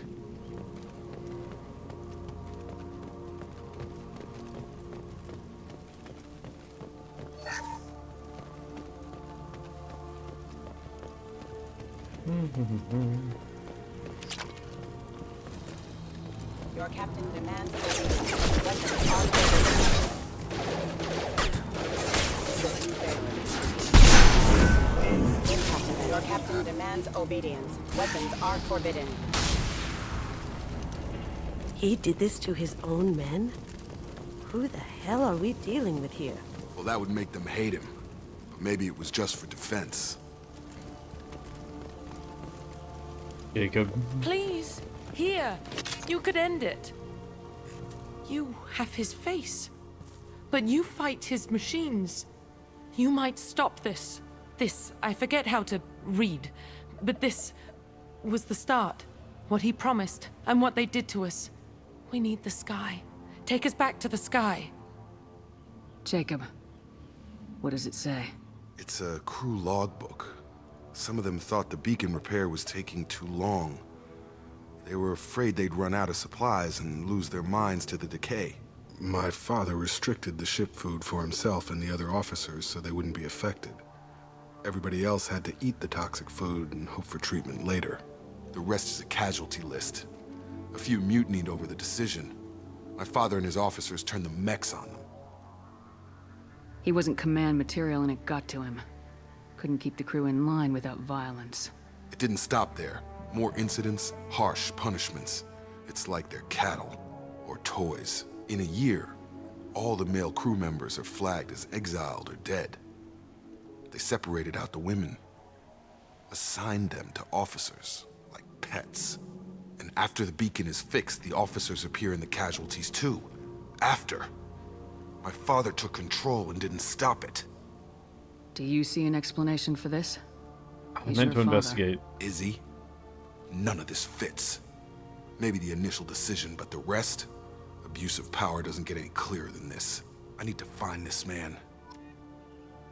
S2: Your captain demands weapons are Your captain demands obedience. Weapons are forbidden.
S14: He did this to his own men? Who the hell are we dealing with here?
S11: Well, that would make them hate him. But maybe it was just for defense.
S1: Jacob.
S15: Please, here. You could end it. You have his face. But you fight his machines. You might stop this. This, I forget how to read. But this was the start. What he promised, and what they did to us. We need the sky. Take us back to the sky.
S10: Jacob, what does it say?
S11: It's a crew logbook. Some of them thought the beacon repair was taking too long. They were afraid they'd run out of supplies and lose their minds to the decay. My father restricted the ship food for himself and the other officers so they wouldn't be affected. Everybody else had to eat the toxic food and hope for treatment later. The rest is a casualty list. A few mutinied over the decision. My father and his officers turned the mechs on them.
S10: He wasn't command material and it got to him. Couldn't keep the crew in line without violence.
S11: It didn't stop there. More incidents, harsh punishments. It's like they're cattle or toys. In a year, all the male crew members are flagged as exiled or dead. They separated out the women, assigned them to officers, like pets. And after the beacon is fixed, the officers appear in the casualties too. After. My father took control and didn't stop it.
S10: Do you see an explanation for this?
S1: I meant to investigate.
S11: Is he? None of this fits. Maybe the initial decision, but the rest? Abuse of power doesn't get any clearer than this. I need to find this man.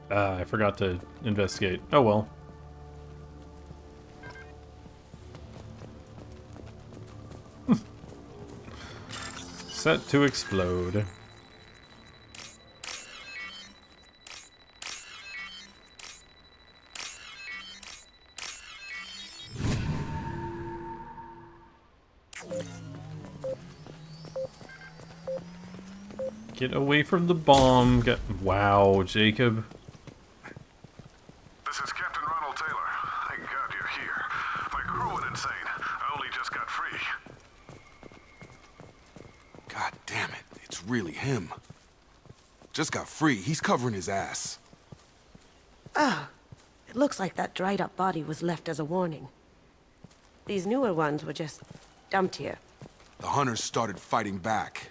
S1: I forgot to investigate. Oh well. Set to explode. Get away from the bomb. Wow, Jacob.
S17: This is Captain Ronald Taylor. Thank God you're here. My crew went insane. I only just got free.
S11: God damn it, it's really him. Just got free. He's covering his ass.
S14: Ah, it looks like that dried up body was left as a warning. These newer ones were just dumped here.
S11: The hunters started fighting back.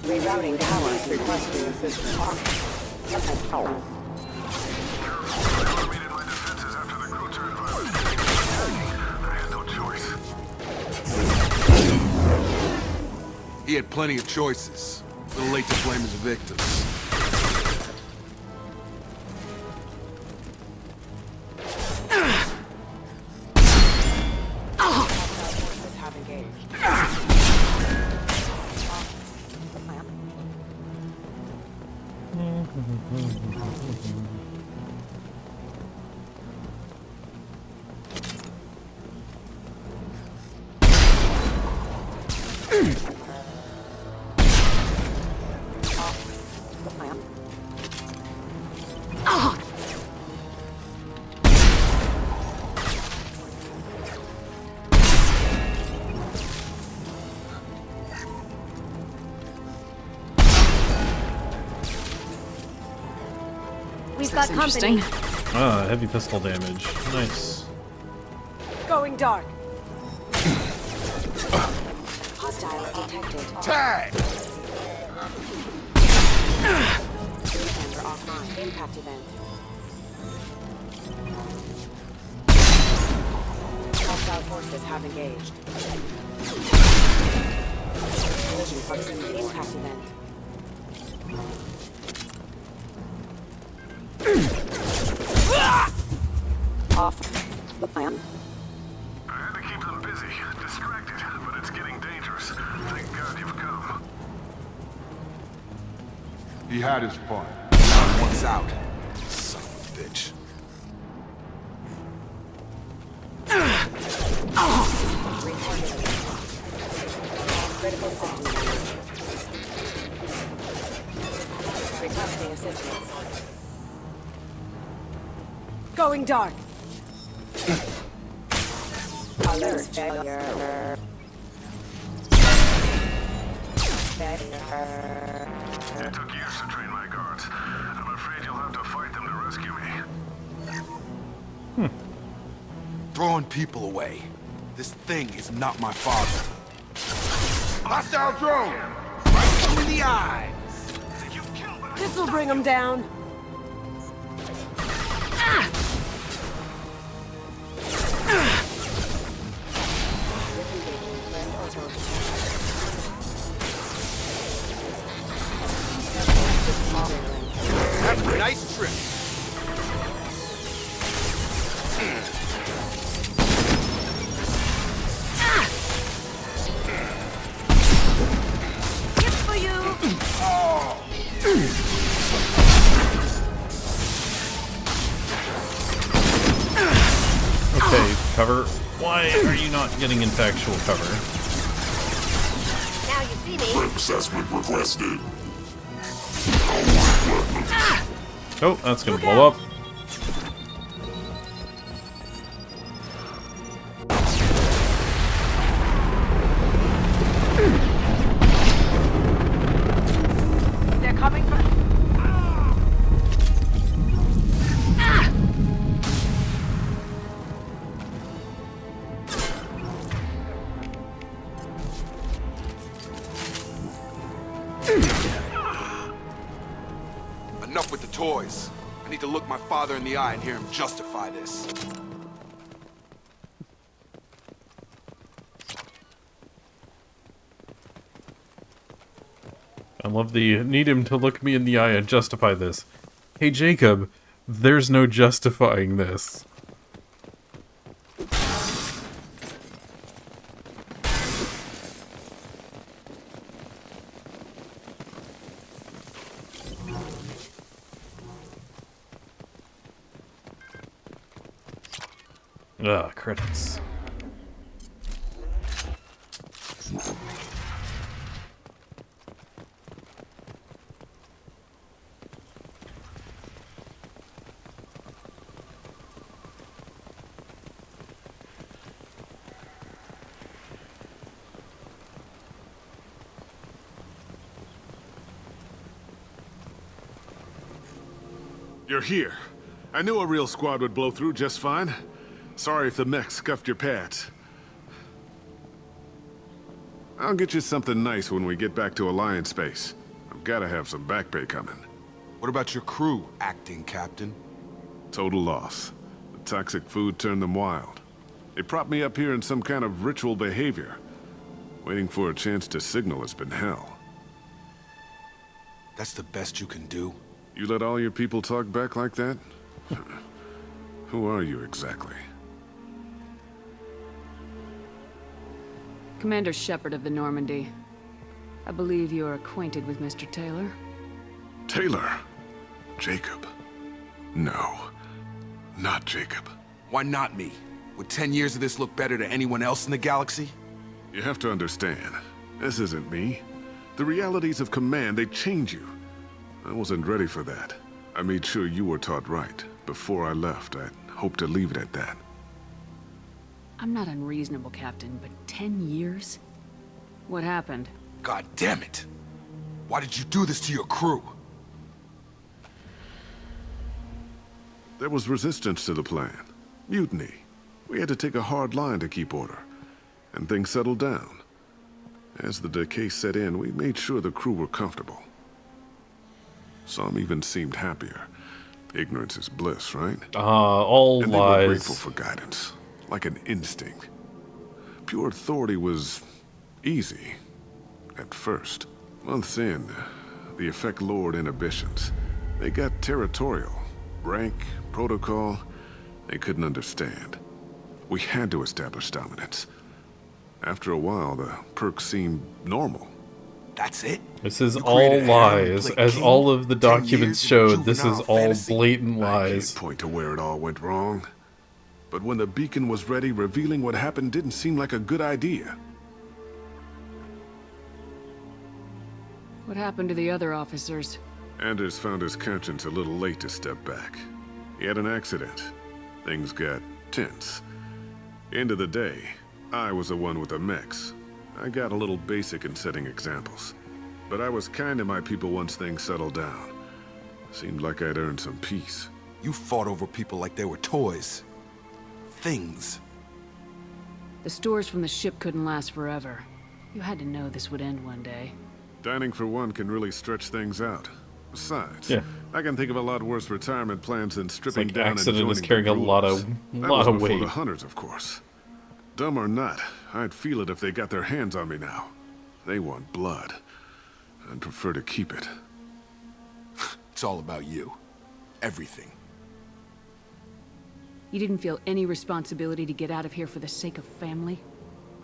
S18: Rerouting power, requesting assistance.
S11: He had plenty of choices. A little late to blame his victims.
S6: We've got
S10: interesting.
S6: company.
S1: Ah, heavy pistol damage. Nice.
S14: Going dark.
S18: Hostiles detected.
S11: Tag!
S18: Defender offline. Impact event. Hostile forces have engaged. Collision proximity. Impact event. Off the plan.
S17: I had to keep them busy, distracted, but it's getting dangerous. Thank God you've come.
S11: He had his fun. Now one's out. Son of a bitch.
S18: Critical system. Requesting assistance.
S14: Going dark.
S18: Alert failure.
S17: It took years to train my guards. I'm afraid you'll have to fight them to rescue me.
S11: Throwing people away. This thing is not my father. Hostile drone! Right in the eyes!
S14: This'll bring him down.
S11: Have a nice trip.
S14: It's for you.
S1: Okay, cover. Why are you not getting into actual cover?
S6: Now you see me.
S19: Assessment requested.
S1: Oh, that's gonna blow up.
S15: They're coming for...
S11: Enough with the toys. I need to look my father in the eye and hear him justify this.
S1: I love the need him to look me in the eye and justify this. Hey Jacob, there's no justifying this. Ugh, credits.
S17: You're here. I knew a real squad would blow through just fine. Sorry if the mech scuffed your pads. I'll get you something nice when we get back to Alliance Base. I've gotta have some back pay coming.
S11: What about your crew, acting captain?
S17: Total loss. The toxic food turned them wild. They propped me up here in some kind of ritual behavior. Waiting for a chance to signal has been hell.
S11: That's the best you can do?
S17: You let all your people talk back like that? Who are you exactly?
S10: Commander Shepard of the Normandy. I believe you are acquainted with Mr. Taylor.
S17: Taylor? Jacob? No. Not Jacob.
S11: Why not me? Would 10 years of this look better to anyone else in the galaxy?
S17: You have to understand, this isn't me. The realities of command, they change you. I wasn't ready for that. I made sure you were taught right. Before I left, I hoped to leave it at that.
S10: I'm not unreasonable, Captain, but 10 years? What happened?
S11: God damn it! Why did you do this to your crew?
S17: There was resistance to the plan. Mutiny. We had to take a hard line to keep order. And things settled down. As the decay set in, we made sure the crew were comfortable. Some even seemed happier. Ignorance is bliss, right?
S1: All
S17: and
S1: lies.
S17: They were grateful for guidance, like an instinct. Pure authority was easy, at first. Months in, the effect lowered inhibitions. They got territorial. Rank, protocol, they couldn't understand. We had to establish dominance. After a while, the perks seemed normal.
S11: That's it?
S1: This is all lies. As all of the documents showed, this is all blatant lies.
S17: I can't point to where it all went wrong. But when the beacon was ready, revealing what happened didn't seem like a good idea.
S10: What happened to the other officers?
S17: Anders found his conscience a little late to step back. He had an accident. Things got tense. End of the day, I was the one with the mechs. I got a little basic in setting examples. But I was kind to my people once things settled down. Seemed like I'd earned some peace.
S11: You fought over people like they were toys. Things.
S10: The stores from the ship couldn't last forever. You had to know this would end one day.
S17: Dining for one can really stretch things out. Besides,
S1: Yeah.
S17: I can think of a lot worse retirement plans than stripping
S1: like
S17: down
S1: Accident
S17: and
S1: is
S17: joining
S1: carrying
S17: the
S1: a lot
S17: rules.
S1: of
S17: That was before
S1: weight.
S17: the hunters, of course. Dumb or not, I'd feel it if they got their hands on me now. They want blood. I'd prefer to keep it.
S11: It's all about you. Everything.
S10: You didn't feel any responsibility to get out of here for the sake of family?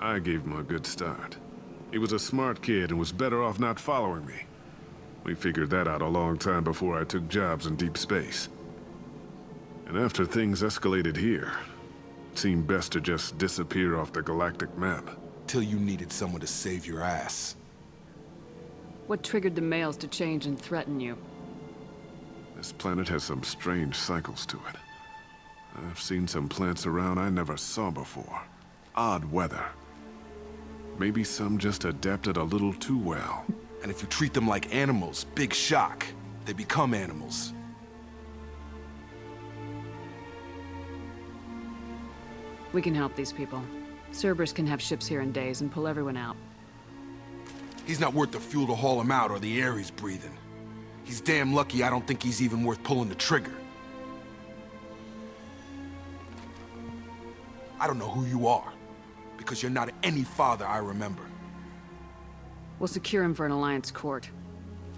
S17: I gave him a good start. He was a smart kid and was better off not following me. We figured that out a long time before I took jobs in deep space. And after things escalated here, It seemed best to just disappear off the galactic map.
S11: Till you needed someone to save your ass.
S10: What triggered the males to change and threaten you?
S17: This planet has some strange cycles to it. I've seen some plants around I never saw before. Odd weather. Maybe some just adapted a little too well.
S11: And if you treat them like animals, big shock. They become animals.
S10: We can help these people. Cerberus can have ships here in days and pull everyone out.
S11: He's not worth the fuel to haul him out or the air he's breathing. He's damn lucky I don't think he's even worth pulling the trigger. I don't know who you are, because you're not any father I remember.
S10: We'll secure him for an Alliance court.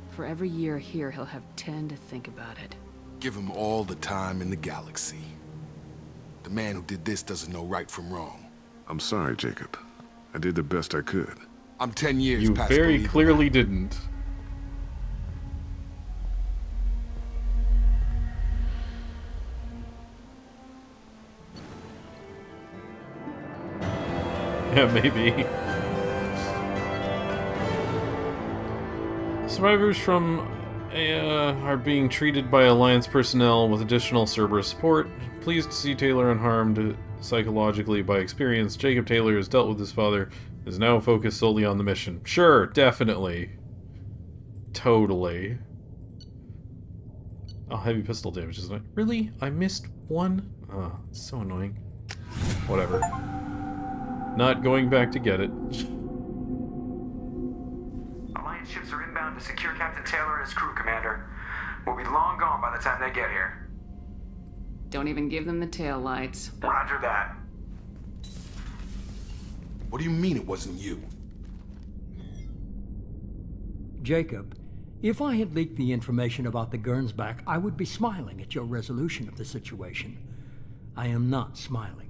S10: For every year here, he'll have 10 to think about it.
S11: Give him all the time in the galaxy. The man who did this doesn't know right from wrong.
S17: I'm sorry, Jacob. I did the best I could.
S11: I'm 10 years
S1: You
S11: past
S1: very
S11: believing
S1: clearly didn't. Yeah, maybe. Survivors from are being treated by Alliance personnel with additional Cerberus support. Pleased to see Taylor unharmed psychologically by experience. Jacob Taylor has dealt with his father, is now focused solely on the mission. Sure, definitely. Totally. Oh, heavy pistol damage, isn't it? Really? I missed one? Oh, it's so annoying. Whatever. Not going back to get it.
S19: Alliance ships are inbound to secure Captain Taylor and his crew, Commander. We'll be long gone by the time they get here.
S10: Don't even give them the tail lights.
S19: Roger that.
S11: What do you mean it wasn't you?
S20: Jacob, if I had leaked the information about the Gernsback, I would be smiling at your resolution of the situation. I am not smiling.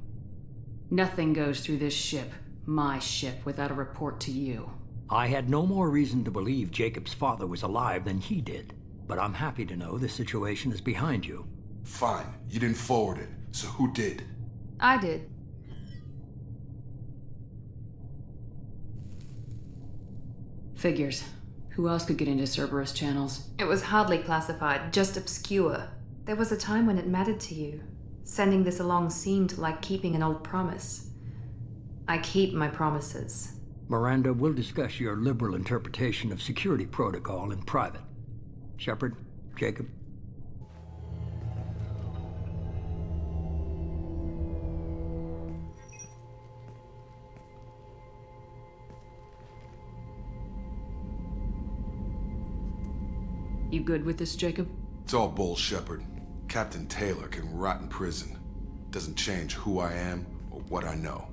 S10: Nothing goes through this ship, my ship, without a report to you.
S20: I had no more reason to believe Jacob's father was alive than he did. But I'm happy to know the situation is behind you.
S11: Fine. You didn't forward it. So who did?
S7: I did.
S10: Figures. Who else could get into Cerberus channels?
S21: It was hardly classified, just obscure. There was a time when it mattered to you. Sending this along seemed like keeping an old promise. I keep my promises.
S20: Miranda, we'll discuss your liberal interpretation of security protocol in private. Shepard, Jacob.
S10: You good with this, Jacob?
S11: It's all bull, Shepard. Captain Taylor can rot in prison. Doesn't change who I am or what I know.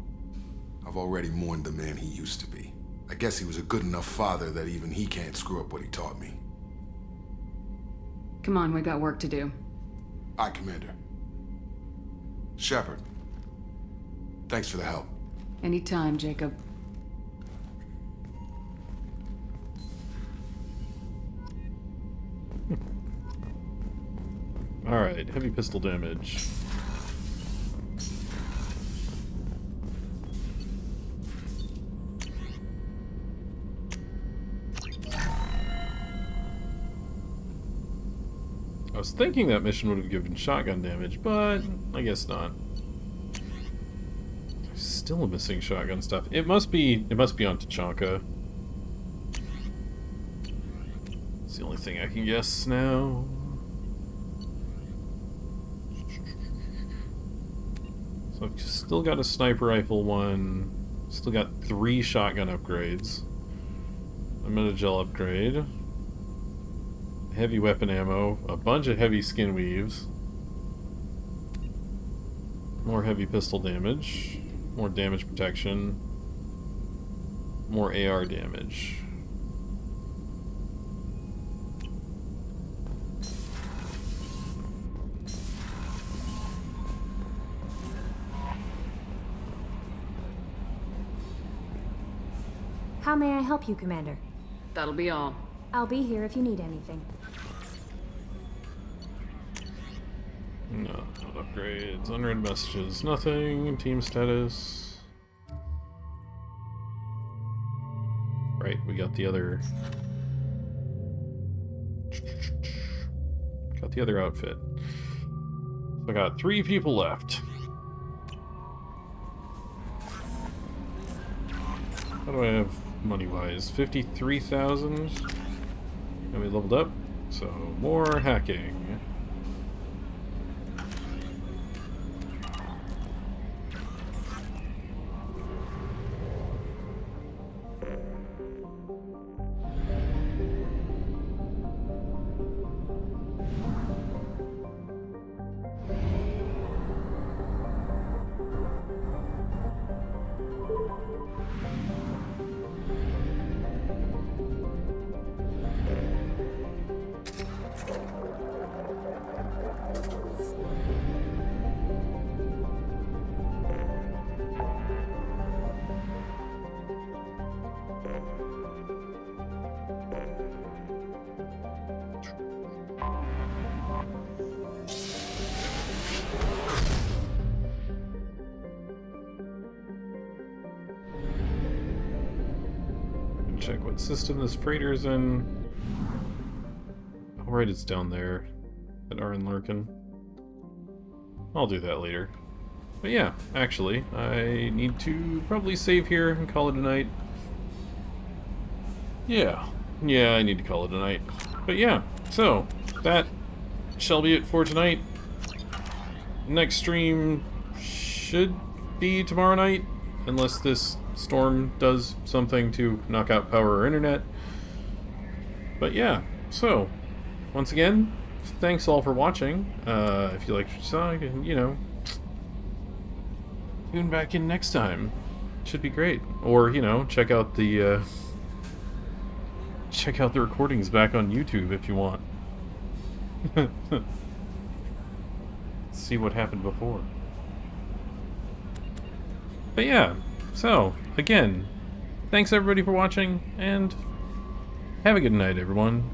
S11: I've already mourned the man he used to be. I guess he was a good enough father that even he can't screw up what he taught me.
S10: Come on, we got work to do.
S11: Aye, Commander. Shepard. Thanks for the help.
S10: Anytime, Jacob.
S1: Alright, heavy pistol damage. I was thinking that mission would have given shotgun damage, but I guess not. Still missing shotgun stuff. It must be on Tachanka. It's the only thing I can guess now. So I've still got a sniper rifle one. Still got 3 shotgun upgrades. A Metagel upgrade. Heavy weapon ammo. A bunch of heavy skin weaves. More heavy pistol damage. More damage protection. More AR damage.
S7: How may I help you, Commander?
S10: That'll be all.
S7: I'll be here if you need anything.
S1: No, not upgrades. Unread messages, nothing. Team status. Right, we got the other... Got the other outfit. So I got 3 people left. How do I have money-wise? 53,000? And we leveled up, so more hacking. Check what system this freighter is in. Oh, right, it's down there at Arn Larkin. I'll do that later. But yeah, actually, I need to probably save here and call it a night. Yeah, I need to call it a night. But yeah, so that shall be it for tonight. Next stream should be tomorrow night, unless this storm does something to knock out power or internet. But yeah, so once again, thanks all for watching. If you liked what you saw, you know, tune back in next time. Should be great. Or, you know, check out the recordings back on YouTube if you want. See what happened before. But yeah, so, again, thanks everybody for watching, and have a good night, everyone.